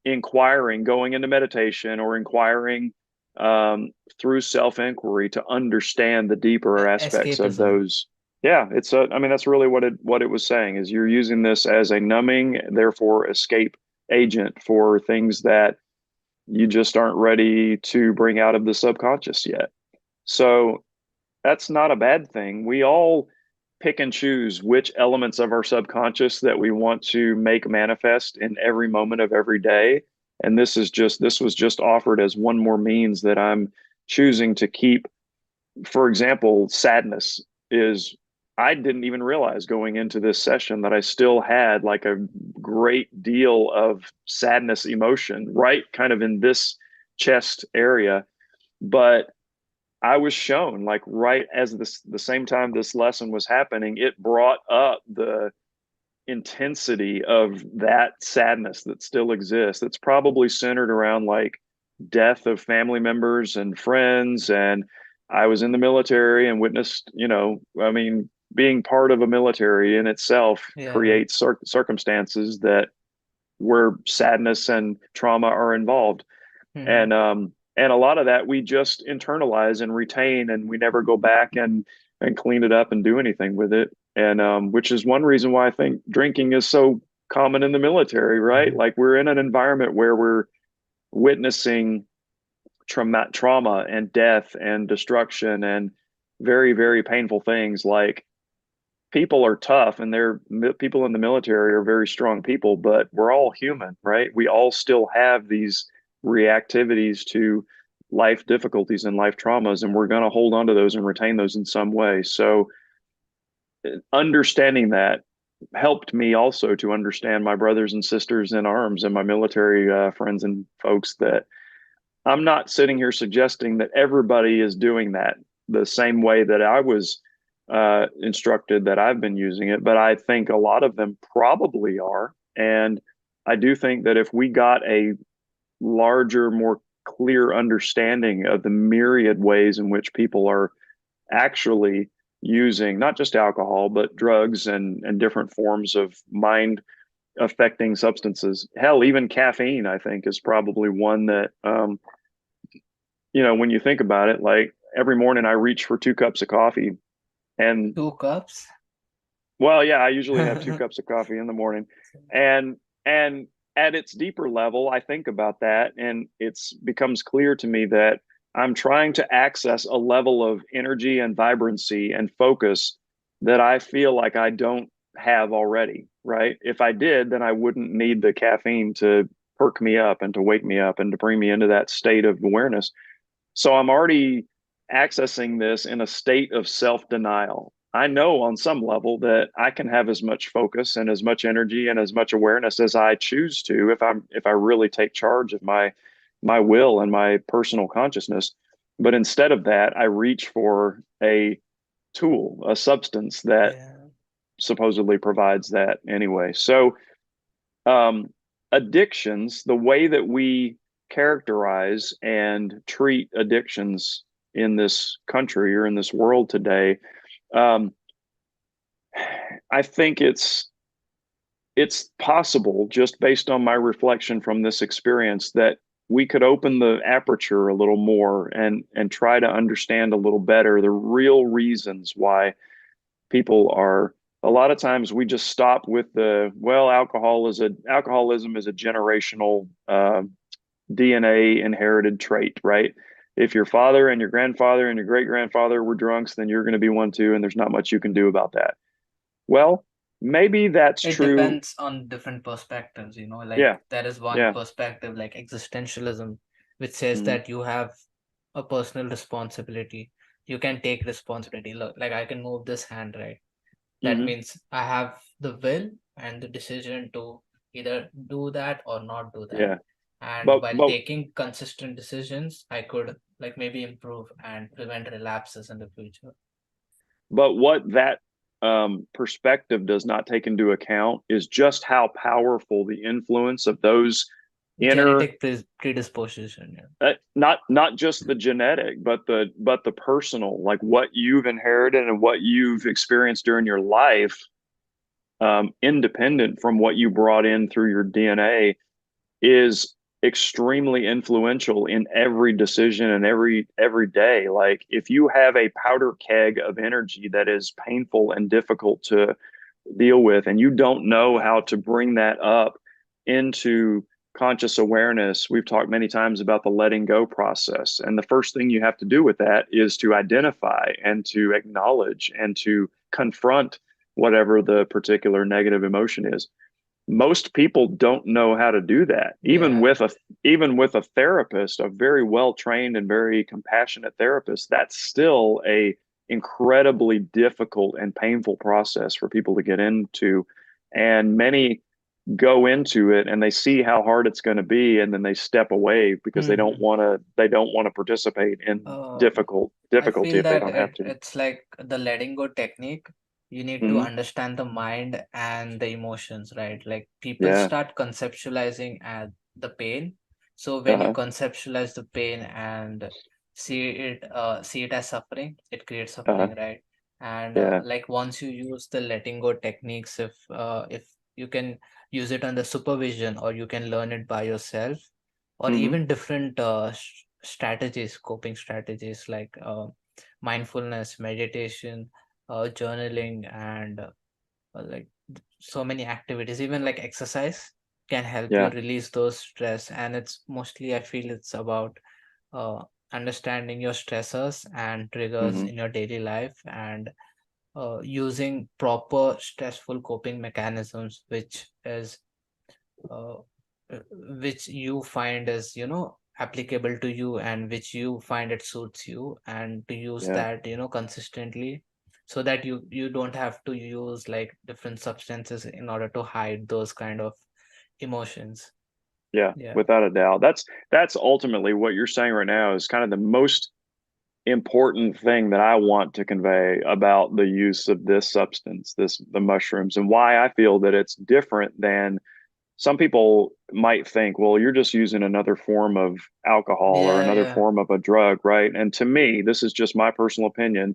inquiring, going into meditation or inquiring through self inquiry to understand the deeper aspects of Escapism. those. Yeah, I mean, that's really what it was saying is you're using this as a numbing, therefore escape agent for things that you just aren't ready to bring out of the subconscious yet. So that's not a bad thing. We all pick and choose which elements of our subconscious that we want to make manifest in every moment of every day. And this was just offered as one more means that I'm choosing to keep. For example, sadness is, I didn't even realize going into this session that I still had like a great deal of sadness emotion, right? Kind of in this chest area. But I was shown like right as the same time this lesson was happening, it brought up the intensity of that sadness that still exists. That's probably centered around like death of family members and friends. And I was in the military and witnessed, I mean, being part of a military in itself Yeah. creates circumstances that where sadness and trauma are involved. Hmm. And a lot of that we just internalize and retain, and we never go back and clean it up and do anything with it. And which is one reason why I think drinking is so common in the military, right? Like we're in an environment where we're witnessing trauma and death and destruction and very, very painful things. Like people are tough and they're people in the military are very strong people, but we're all human, right? We all still have these reactivities to life difficulties and life traumas, and we're going to hold on to those and retain those in some way. So understanding that helped me also to understand my brothers and sisters in arms and my military friends and folks, that I'm not sitting here suggesting that everybody is doing that the same way that I was instructed, that I've been using it, but I think a lot of them probably are. And I do think that if we got a larger, more clear understanding of the myriad ways in which people are actually using not just alcohol, but drugs and different forms of mind affecting substances. Hell, even caffeine, I think, is probably one that when you think about it, like every morning I reach for 2 cups of coffee. And 2 cups. well, yeah, I usually have 2 cups of coffee in the morning. And at its deeper level, I think about that and it's becomes clear to me that I'm trying to access a level of energy and vibrancy and focus that I feel like I don't have already, right? If I did, then I wouldn't need the caffeine to perk me up and to wake me up and to bring me into that state of awareness. So I'm already accessing this in a state of self denial. I know on some level that I can have as much focus and as much energy and as much awareness as I choose to if I really take charge of my will and my personal consciousness. But instead of that, I reach for a tool, a substance that Yeah. supposedly provides that anyway. So addictions, the way that we characterize and treat addictions in this country or in this world today, um, I think it's possible, just based on my reflection from this experience, that we could open the aperture a little more and try to understand a little better the real reasons why people are. A lot of times we just stop with the, well, alcoholism is a generational DNA inherited trait, right? if your father and your grandfather and your great grandfather were drunks, then you're going to be one too, and there's not much you can do about that. Well, maybe that's It true. depends on different perspectives, like Yeah, there is one yeah, perspective like existentialism, which says hmm that you have a personal responsibility. You can take responsibility. Look, like I can move this hand, right? That hmm means I have the will and the decision to either do that or not do that. yeah. And But while but taking consistent decisions, I could like maybe improve and prevent relapses in the future. but what that perspective does not take into account is just how powerful the influence of those inner Genetic predisposition. Yeah. not just the genetic but the personal, like what you've inherited and what you've experienced during your life, independent from what you brought in through your DNA, is extremely influential in every decision and every day. Like if you have a powder keg of energy that is painful and difficult to deal with, and you don't know how to bring that up into conscious awareness. We've talked many times about the letting go process. And the first thing you have to do with that is to identify and to acknowledge and to confront whatever the particular negative emotion is. Most people don't know how to do that. Yeah. Even with a therapist, a very well trained and very compassionate therapist, that's still a incredibly difficult and painful process for people to get into. And many go into it and they see how hard it's going to be, and then they step away because Hmm. they don't want to participate in Uh, I difficulty feel if they that don't have to. it's like the letting go technique. You need to Hmm understand the mind and the emotions, right? Like people Yeah. start conceptualizing at the pain. So when you Uh-huh. conceptualize the pain and see it as suffering, it creates Uh-huh. suffering, right? And Yeah. like once you use the letting go techniques, if you can use it under supervision or you can learn it by yourself, or hmm even different strategies, coping strategies like mindfulness, meditation, journaling, and like so many activities, even like exercise can help you Yeah. release those stress. And it's mostly, I feel it's about uh, understanding your stressors and triggers hmm in your daily life, and using proper stressful coping mechanisms, uh, which you find is applicable to you and which you find it suits you, and to use Yeah. that consistently, so that you don't have to use like different substances in order to hide those kind of emotions. Yeah, Yeah. without a doubt. That's ultimately what you're saying right now is kind of the most important thing that I want to convey about the use of this substance, the mushrooms, and why I feel that it's different than some people might think, well, you're just using another form of alcohol or Yeah, another yeah. form of a drug, right? And to me, this is just my personal opinion.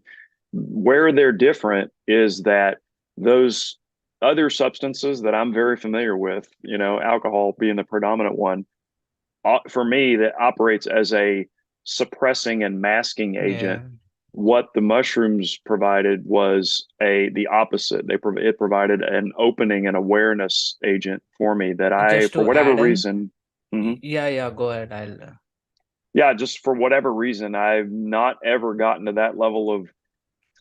Where they're different is that those other substances that I'm very familiar with, alcohol being the predominant one, for me, that operates as a suppressing and masking agent. Yeah. What the mushrooms provided was the opposite. It provided an opening and awareness agent for me that I, Just for to whatever add in, reason, mhm, yeah, yeah, go ahead. I'll yeah, just for whatever reason, I've not ever gotten to that level of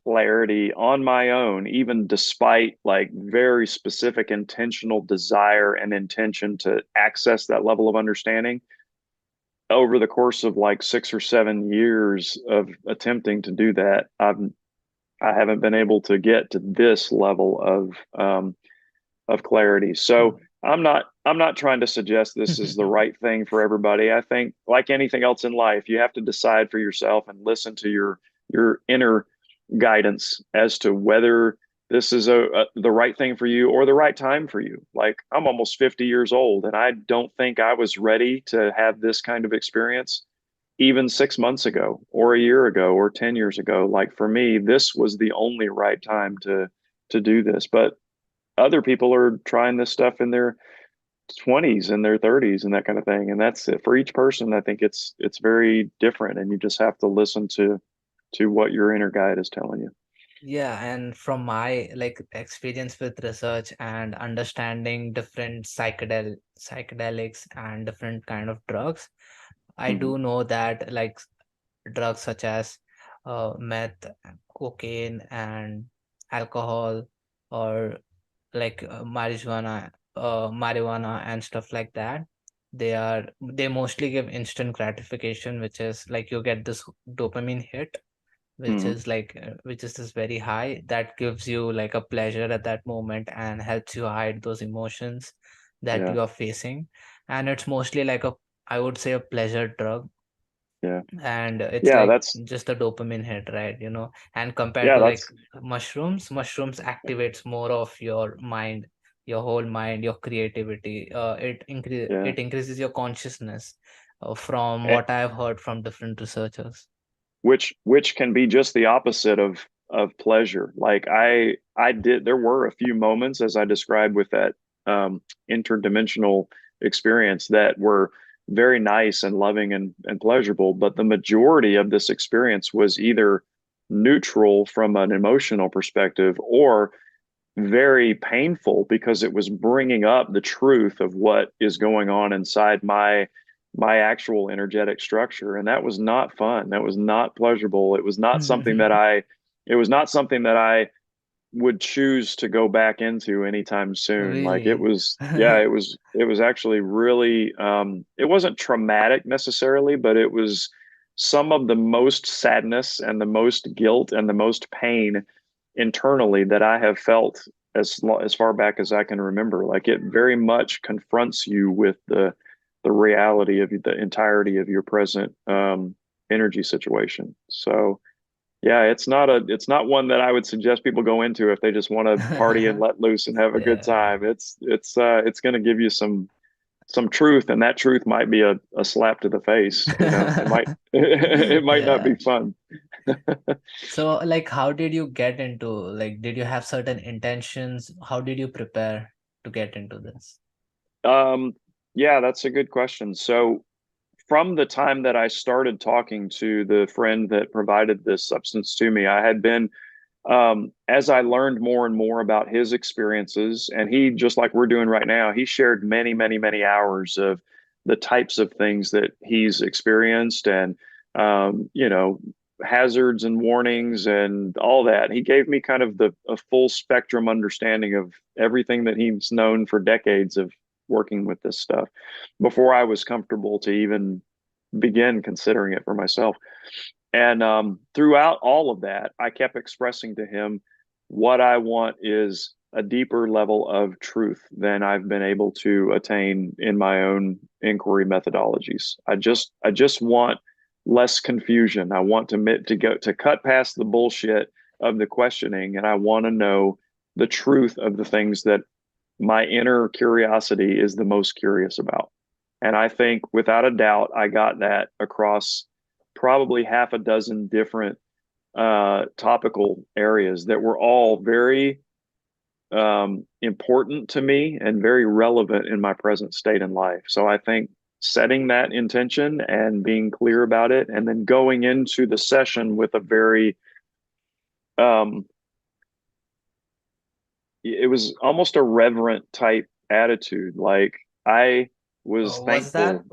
clarity on my own, even despite like very specific intentional desire and intention to access that level of understanding. Over the course of like 6 or 7 years of attempting to do that, I haven't been able to get to this level of clarity. So I'm not trying to suggest this is the right thing for everybody. I think like anything else in life, you have to decide for yourself and listen to your inner guidance as to whether this is the right thing for you or the right time for you. Like I'm almost 50 years old and I don't think I was ready to have this kind of experience even 6 months ago or a year ago or 10 years ago. Like for me, this was the only right time to do this. But other people are trying this stuff in their 20s and their 30s and that kind of thing. And that's it for each person. I think it's very different and you just have to listen to what your inner guide is telling you. Yeah, and from my like experience with research and understanding different psychedelics and different kind of drugs, I hmm do know that like drugs such as meth, cocaine, and alcohol, or like marijuana and stuff like that. They mostly give instant gratification, which is like you get this dopamine hit, Hmm. which is this very high that gives you like a pleasure at that moment and helps you hide those emotions that Yeah. you are facing. And it's mostly like a, I would say, a pleasure drug, Yeah. and it's Yeah. like That's, just a dopamine hit, right? And compared yeah, to like that's, mushrooms activates more of your mind, your whole mind, your creativity. yeah. It increases your consciousness, from And, what I've heard from different researchers. which can be just the opposite of pleasure. Like I did, there were a few moments as I described with that interdimensional experience that were very nice and loving and pleasurable, but the majority of this experience was either neutral from an emotional perspective or very painful because it was bringing up the truth of what is going on inside my actual energetic structure, and that was not fun. That was not pleasurable. It was not something that I would choose to go back into anytime soon. Like it Really? was, yeah, it was actually really it wasn't traumatic necessarily, but it was some of the most sadness and the most guilt and the most pain internally that I have felt as far back as I can remember. Like it very much confronts you with the reality of the entirety of your present energy situation. So yeah, it's not one that I would suggest people go into if they just want to party and let loose and have a good Yeah, time. It's going to give you some truth, and that truth might be a slap to the face. You know, it might it might not yeah. be fun. So, like, how did you get into, like, did you have certain intentions? How did you prepare to get into this? Um, yeah, that's a good question. So from the time that I started talking to the friend that provided this substance to me, I had been as I learned more and more about his experiences, and he, just like we're doing right now, he shared many, many, many hours of the types of things that he's experienced and, you know, hazards and warnings and all that. He gave me kind of the a full spectrum understanding of everything that he's known for decades of working with this stuff before I was comfortable to even begin considering it for myself. And throughout all of that, I kept expressing to him what I want is a deeper level of truth than I've been able to attain in my own inquiry methodologies. I just want less confusion. I want to cut past the bullshit of the questioning, and I want to know the truth of the things that my inner curiosity is the most curious about. And I think without a doubt, I got that across probably half a dozen different topical areas that were all very important to me and very relevant in my present state in life. So I think setting that intention and being clear about it, and then going into the session with a very, um, it was almost a reverent type attitude. Like I was thankful,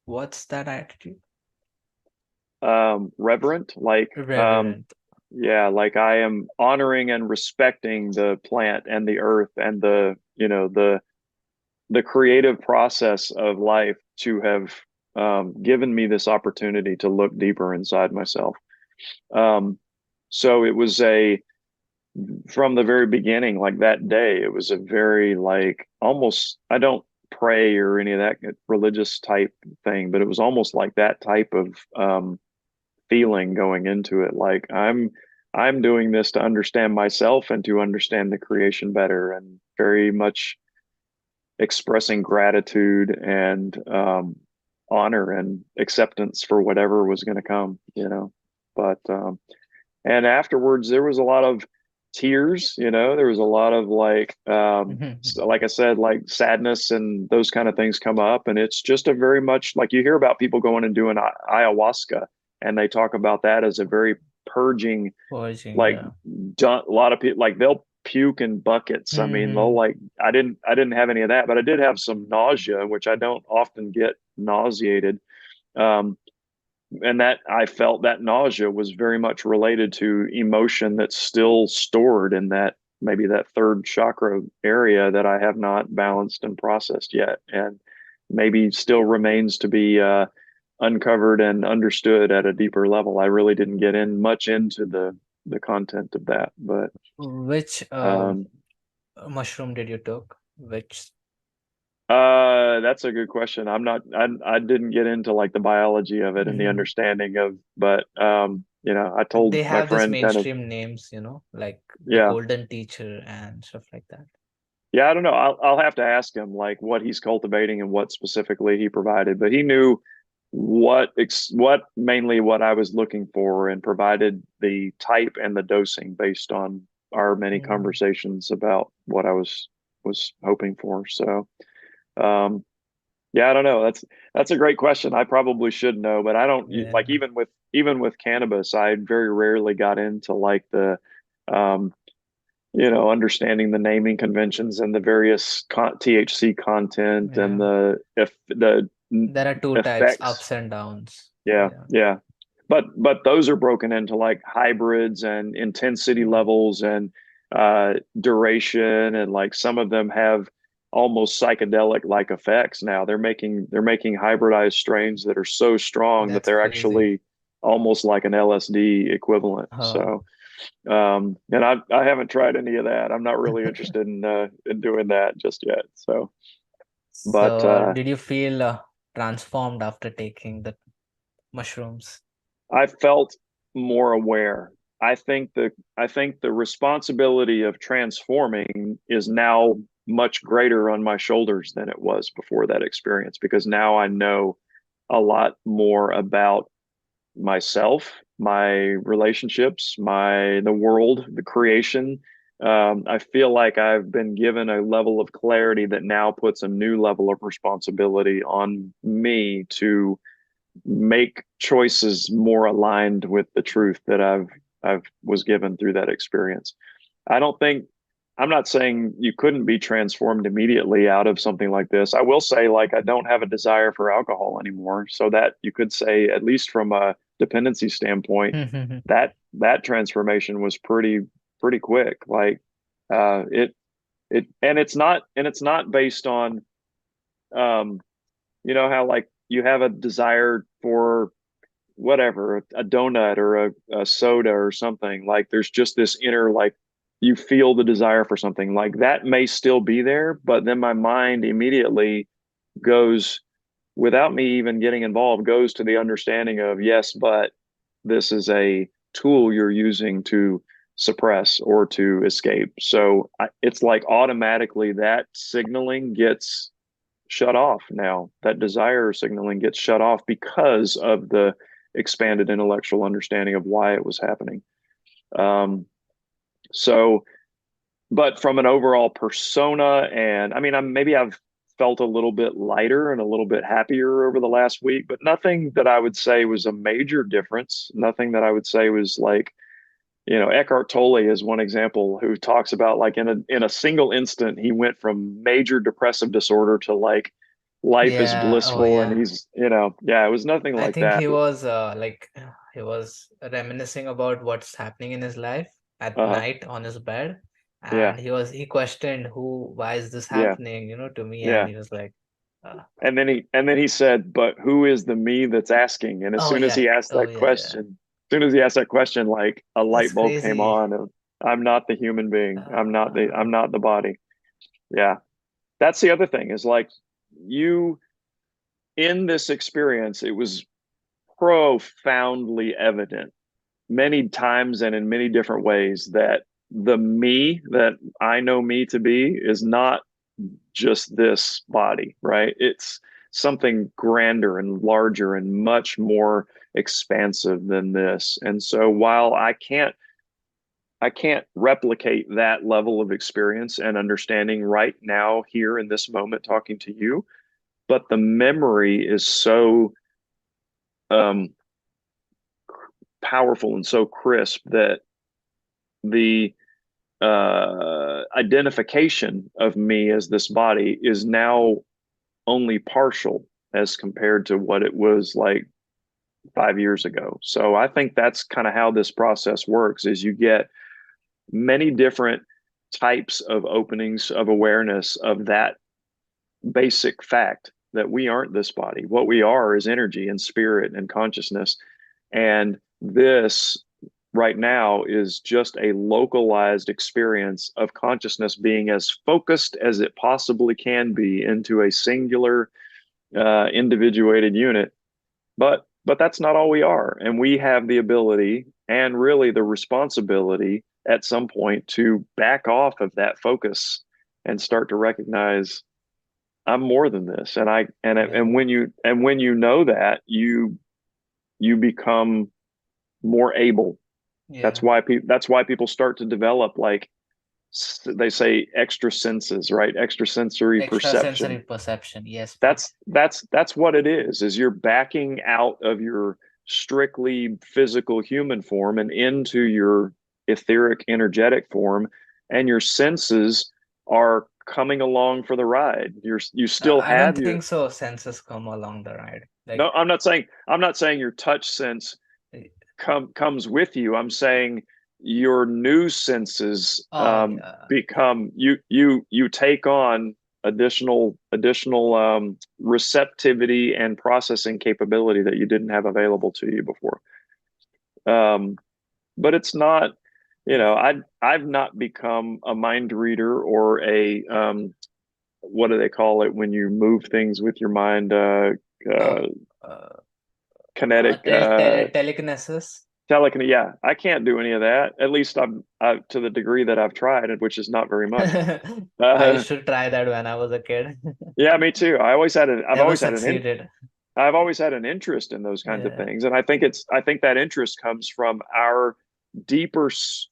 What's that attitude? reverent, like Reverent. yeah, like I am honoring and respecting the plant and the earth and the, you know, the creative process of life to have given me this opportunity to look deeper inside myself. Um, so it was a from the very beginning, like that day, it was a very like almost I don't pray or any of that religious type thing, but it was almost like that type of feeling going into it. Like I'm doing this to understand myself and to understand the creation better, and very much expressing gratitude and honor and acceptance for whatever was going to come, you know. But and afterwards, there was a lot of tears, you know. There was a lot of like, so like I said, like sadness and those kind of things come up, and it's just a very much like you hear about people going and doing ayahuasca, and they talk about that as a very purging, Purging, like yeah. a lot of people like they'll puke in buckets. I mean, they'll like I didn't have any of that, but I did have some nausea, which I don't often get nauseated. Um, and that I felt that nausea was very much related to emotion that's still stored in that, maybe that third chakra area that I have not balanced and processed yet, and maybe still remains to be uncovered and understood at a deeper level. I really didn't get in much into the content of that, but Which um, mushroom did you took? Which that's a good question. I didn't get into like the biology of it and the Mhm. understanding of, but I Like told they my have this friend kind of, mainstream names, like the yeah, golden teacher and stuff like that. yeah, I don't know. I'll have to ask him like what he's cultivating and what specifically he provided, but he knew what mainly what I was looking for and provided the type and the dosing based on our many Mm. conversations about what I was hoping for. So, um, yeah, I don't know. That's a great question. I probably should know, but I don't like, Yeah. even with cannabis, I very rarely got into like the um, understanding the naming conventions and the various THC content and Yeah. the There are two types, effects. ups and downs. Yeah, Yeah. yeah. But those are broken into like hybrids and intensity Mm. levels and duration, and like some of them have almost psychedelic like effects now. They're making hybridized strains that are so strong that That's they're crazy. actually almost like an LSD equivalent. Oh. So and I haven't tried any of that. I'm not really interested in doing that just yet. So but So, did you feel transformed after taking the mushrooms? I felt more aware. I think the responsibility of transforming is now much greater on my shoulders than it was before that experience, because now I know a lot more about myself, my relationships, the world, the creation. I feel like I've been given a level of clarity that now puts a new level of responsibility on me to make choices more aligned with the truth that I've was given through that experience. I don't think I'm not saying you couldn't be transformed immediately out of something like this. I will say, like, I don't have a desire for alcohol anymore. So that you could say, at least from a dependency standpoint, that transformation was pretty quick. Like it's not based on um how like you have a desire for whatever, a donut or a soda or something. Like there's just this inner, like, you feel the desire for something like that may still be there, but then my mind immediately goes, without me even getting involved, goes to the understanding of, yes, but this is a tool you're using to suppress or to escape. So it's like automatically that signaling gets shut off now. That desire signaling gets shut off because of the expanded intellectual understanding of why it was happening. Um, so, but from an overall persona, and I mean, maybe I've felt a little bit lighter and a little bit happier over the last week, but nothing that I would say was a major difference. Nothing that I would say was like, Eckhart Tolle is one example who talks about like in a single instant he went from major depressive disorder to like life is Yeah. Oh, blissful, and yeah. he's yeah, it was nothing I like think that. he was he was reminiscing about what's happening in his life at Uh night on his bed, yeah, and he questioned why is this yeah, happening, to me, and yeah. he was like, uh, And then he said, but who is the me that's asking? And as oh soon as yeah, he asked oh that yeah, yeah, question, like a that's light bulb came crazy. on of, I'm not the human being. Uh, I'm not the body. Yeah. That's the other thing, is like, you in this experience, it was profoundly evident many times and in many different ways that the me that I know me to be is not just this body, right? It's something grander and larger and much more expansive than this. And so while I can't replicate that level of experience and understanding right now here in this moment talking to you, but the memory is so um powerful and so crisp that the identification of me as this body is now only partial as compared to what it was like 5 years ago. So I think that's kind of how this process works is you get many different types of openings of awareness of that basic fact that we aren't this body. What we are is energy and spirit and consciousness. And this right now is just a localized experience of consciousness being as focused as it possibly can be into a singular individuated unit. But that's not all we are. And we have the ability and really the responsibility at some point to back off of that focus and start to recognize I'm more than this. Yeah, And when you know that, you become more able. yeah. That's why people start to develop, like they say, extra senses, right? Extrasensory Extrasensory perception. perception. Yes, please. That's what it is you're backing out of your strictly physical human form and into your etheric energetic form, and your senses are coming along for the ride. You still I don't have your think so. Senses come along the ride. Like, no, I'm not saying your touch sense comes with you. I'm saying your new senses oh yeah, become you take on additional receptivity and processing capability that you didn't have available to you before. Um, but it's not, I've not become a mind reader or a what do they call it when you move things with your mind? oh, Uh, uh, Kinetic telekinesis. telekinesis. Yeah, I can't do any of that. At least to the degree that I've tried, which is not very much. I Uh, used to try that when I was a kid. yeah, me too. Never succeeded. I've always had an interest in those kinds of Yeah, things, and I think that interest comes from our deeper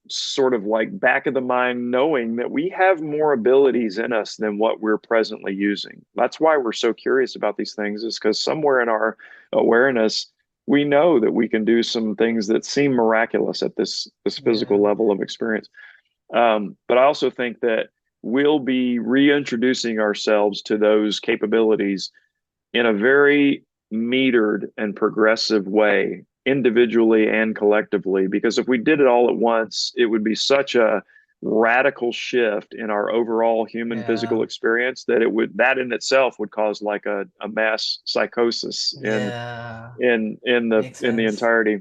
sort of like back of the mind knowing that we have more abilities in us than what we're presently using. That's why we're so curious about these things, is because somewhere in our awareness we know that we can do some things that seem miraculous at this physical yeah, level of experience. But I also think that we'll be reintroducing ourselves to those capabilities in a very metered and progressive way, individually and collectively. Because if we did it all at once, it would be such a radical shift in our overall human physical yeah, experience that that in itself would cause like a mass psychosis yeah. Makes in the sense. entirety.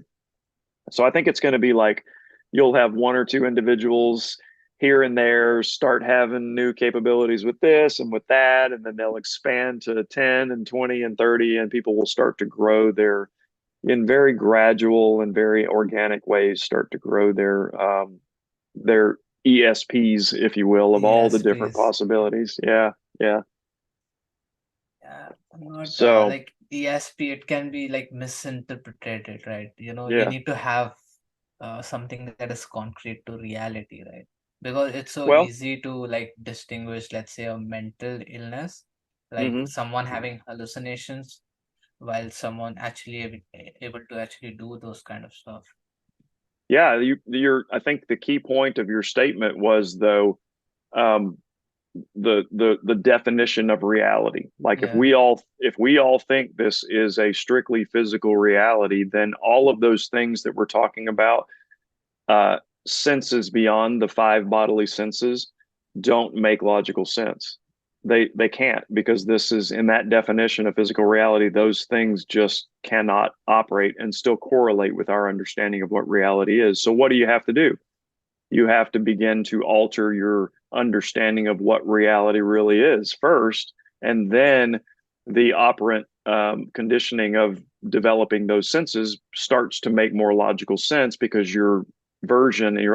So I think it's going to be like you'll have one or two individuals here and there start having new capabilities with this and with that, and then they'll expand to 10 and 20 and 30, and people will start to grow in very gradual and very organic ways, start to grow their ESPs, if you will, of all the Yes, different please. possibilities. Yeah, yeah. Yeah, not So like ESP, it can be like misinterpreted, right? You yeah. need to have something that is concrete to reality, right? Because it's so Well, easy to like distinguish, let's say, a mental illness, like mhm. someone having hallucinations, while someone actually able to actually do those kind of stuff. Yeah, I think the key point of your statement was though, um, the definition of reality. Like Yeah, if we all think this is a strictly physical reality, then all of those things that we're talking about, uh, senses beyond the five bodily senses, don't make logical sense. They can't, because this is in that definition of physical reality. Those things just cannot operate and still correlate with our understanding of what reality is. So what do you have to do? You have to begin to alter your understanding of what reality really is first, and then the operant conditioning of developing those senses starts to make more logical sense because your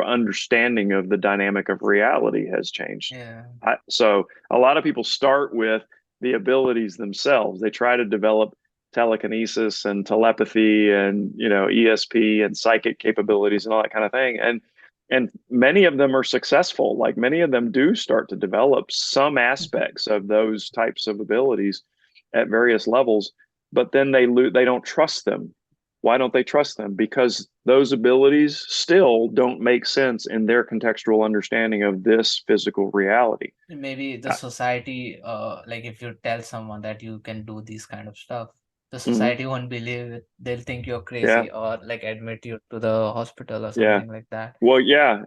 understanding of the dynamic of reality has changed. yeah, So a lot of people start with the abilities themselves. They try to develop telekinesis and telepathy and ESP and psychic capabilities and all that kind of thing, and many of them are successful. Like many of them do start to develop some aspects of those types of abilities at various levels, but then they don't trust them. Why don't they trust them? Because those abilities still don't make sense in their contextual understanding of this physical reality. maybe the society, like if you tell someone that you can do these kind of stuff, the Hmm. society won't believe it. They'll think you're Yeah. crazy or like admit you to the hospital or Yeah. something like that. Well, yeah.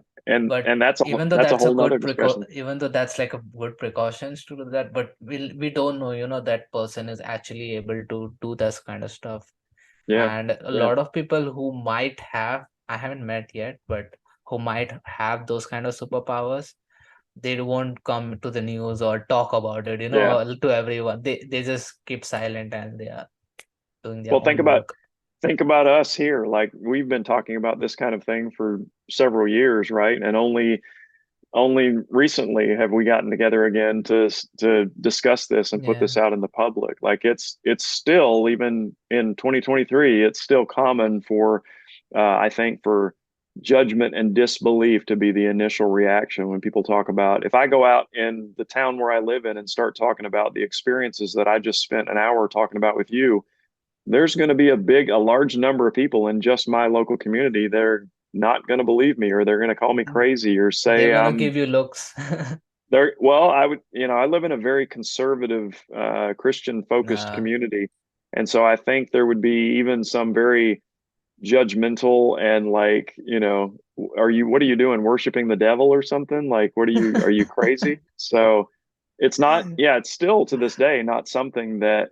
But And even though that's a that's a whole nother good discussion. even though that's like a good precautions to do that, but we don't know, that person is actually able to do this kind of stuff. Yeah. And a Yeah. lot of people who might have, I haven't met yet, but who might have those kind of superpowers, they won't come to the news or talk about it, Yeah. to everyone. They just keep silent and they are doing their Well, own work. think about us here. Like we've been talking about this kind of thing for several years, right? And only recently have we gotten together again to discuss this and put this Yeah. out in the public. Like it's still, even in 2023, it's still common for I think for judgment and disbelief to be the initial reaction when people talk about, if I go out in the town where I live in and start talking about the experiences that I just spent an hour talking about with you, there's going to be a large number of people in just my local community. They're not going to believe me, or they're going to call me crazy, or They're say gonna I'm give you looks. there. Well, I would, I live in a very conservative, Christian focused uh, community. And so I think there would be even some very judgmental and like, what are you doing? Worshiping the devil or something? Like, are you crazy? So it's not, yeah, it's still to this day not something that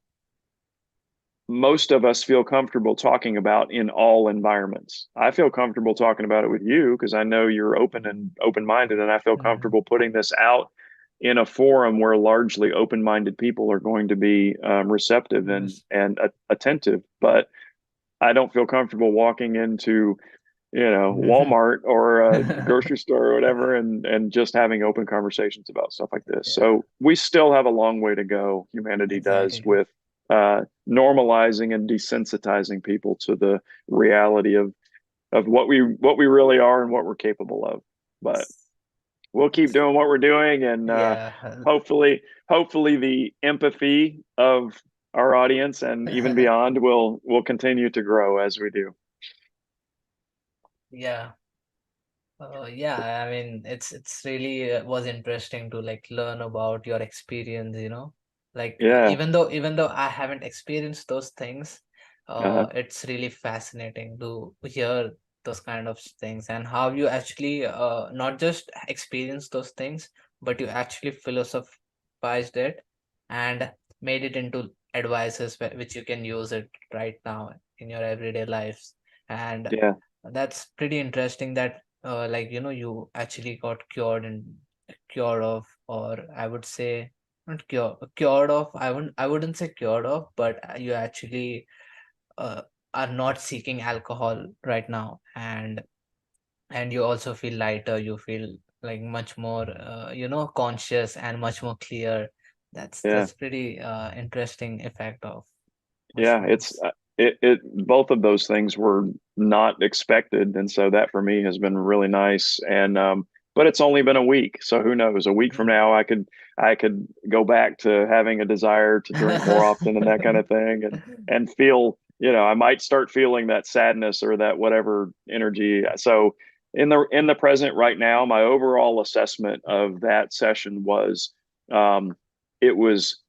most of us feel comfortable talking about in all environments. I feel comfortable talking about it with you because I know you're open and open-minded, and I feel mm, comfortable putting this out in a forum where largely open-minded people are going to be receptive yes. and attentive. But I don't feel comfortable walking into Walmart or a grocery store or whatever, and just having open conversations about stuff like this. Yeah, So we still have a long way to go, humanity does, exactly. with normalizing and desensitizing people to the reality of what we really are and what we're capable of. But we'll keep doing what we're doing, and Yeah. hopefully the empathy of our audience and even beyond will continue to grow as we do. Yeah. Yeah, I mean, it's really was interesting to like learn about your experience, Like Yeah. even though I haven't experienced those things, Uh-huh. it's really fascinating to hear those kind of things and how you actually not just experience those things, but you actually philosophized it and made it into advices which you can use it right now in your everyday lives. And Yeah. that's pretty interesting that like you actually got cured of, or I would say not cured of, I wouldn't say cured of, but you actually uh, are not seeking alcohol right now, and you also feel lighter, you feel like much more conscious and much more clear. that's Yeah. that's pretty interesting effect of Yeah, it's mushrooms. it both of those things were not expected, and so that for me has been really nice. And but it's only been a week, so who knows? A week from now, I could go back to having a desire to drink more often and that kind of thing, and feel, I might start feeling that sadness or that whatever energy. So in the present right now, my overall assessment of that session was, it was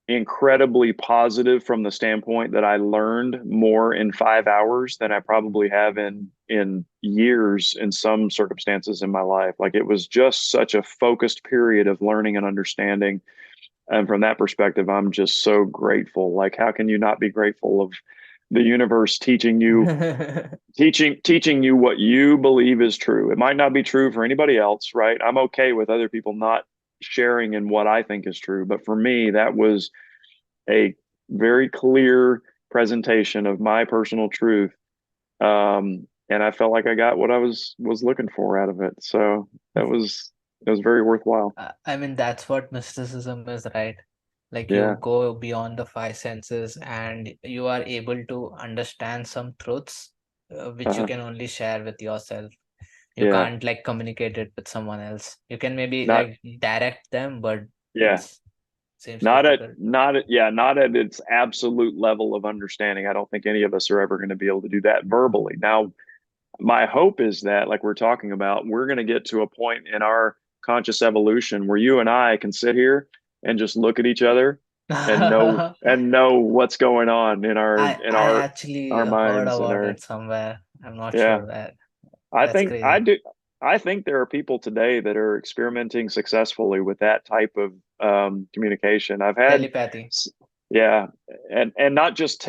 incredibly positive from the standpoint that I learned more in 5 hours than I probably have in years in some circumstances in my life. Like it was just such a focused period of learning and understanding. And from that perspective, I'm just so grateful. Like, how can you not be grateful of the universe teaching you what you believe is true? It might not be true for anybody else, right? I'm okay with other people not sharing in what I think is true, but for me, that was a very clear presentation of my personal truth. And I felt like I got what I was looking for out of it. So it was very worthwhile. I mean, that's what mysticism is, right? Like Yeah. you go beyond the five senses and you are able to understand some truths which you Uh-huh. can only share with yourself. You Yeah. can't like communicate it with someone else. You can maybe Not like direct them, but yeah. it's seems difficult. Not at its absolute level of understanding. I don't think any of us are ever going to be able to do that verbally. Now, my hope is that, like we're talking about, we're going to get to a point in our conscious evolution where you and I can sit here and just look at each other and know what's going on in our I actually our heard minds and about our it somewhere. I'm not yeah. sure where. I That's think I crazy. do. I think there are people today that are experimenting successfully with that type of communication. I've had, Telepathy. yeah, and not just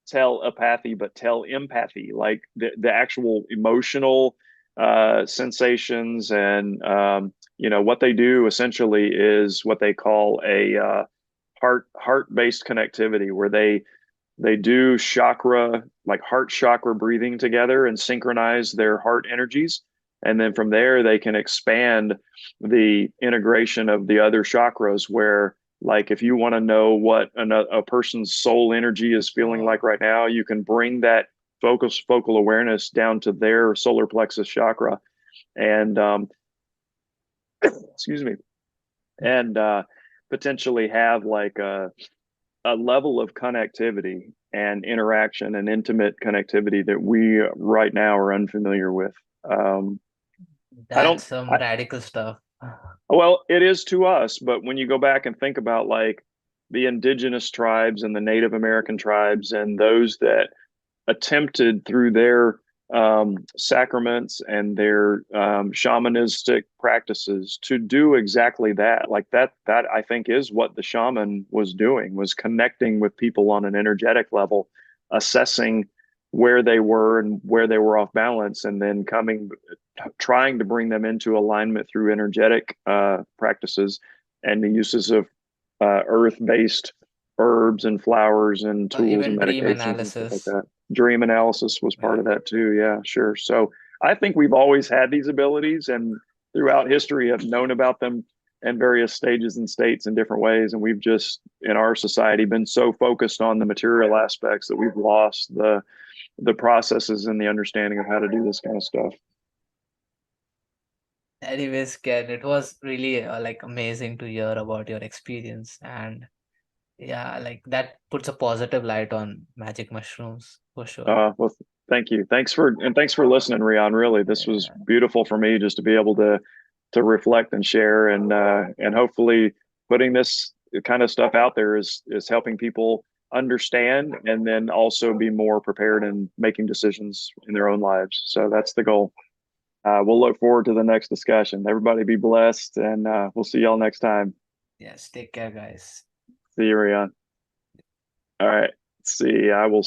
telepathy, but tell empathy, like the actual emotional sensations and what they do essentially is what they call a heart based connectivity, where they do chakra, like heart chakra breathing together and synchronize their heart energies. And then from there, they can expand the integration of the other chakras. Where, like, if you want to know what a person's soul energy is feeling like Oh, right now, you can bring that focal awareness down to their solar plexus chakra and, excuse me, and potentially have like a level of connectivity and interaction and intimate connectivity that we right now are unfamiliar with. Um, I that's don't, some I, radical stuff. well, it is to us, but when you go back and think about like the indigenous tribes and the Native American tribes and those that attempted through their sacraments and their shamanistic practices to do exactly that. Like that I think is what the shaman was doing, was connecting with people on an energetic level, assessing where they were and where they were off balance, and then trying to bring them into alignment through energetic practices and the uses of earth-based herbs and flowers and tools and Even dream medications and stuff like analysis. that. Dream analysis was part Yeah. of that too. Yeah, sure. So I think we've always had these abilities and throughout history have known about them in various stages and states in different ways. And we've just, in our society, been so focused on the material aspects that we've lost the processes and the understanding of how to do this kind of stuff. Anyways, Ken, it was really like amazing to hear about your experience, and yeah, like that puts a positive light on magic mushrooms for sure. Well, thank you. Thanks for listening, Rion. Really, this was Yeah, beautiful for me just to be able to reflect and share, and hopefully putting this kind of stuff out there is helping people understand and then also be more prepared in making decisions in their own lives. So that's the goal. We'll look forward to the next discussion. Everybody be blessed, and we'll see y'all next time. yes, take care, guys. See you, Rion. All right. See, I will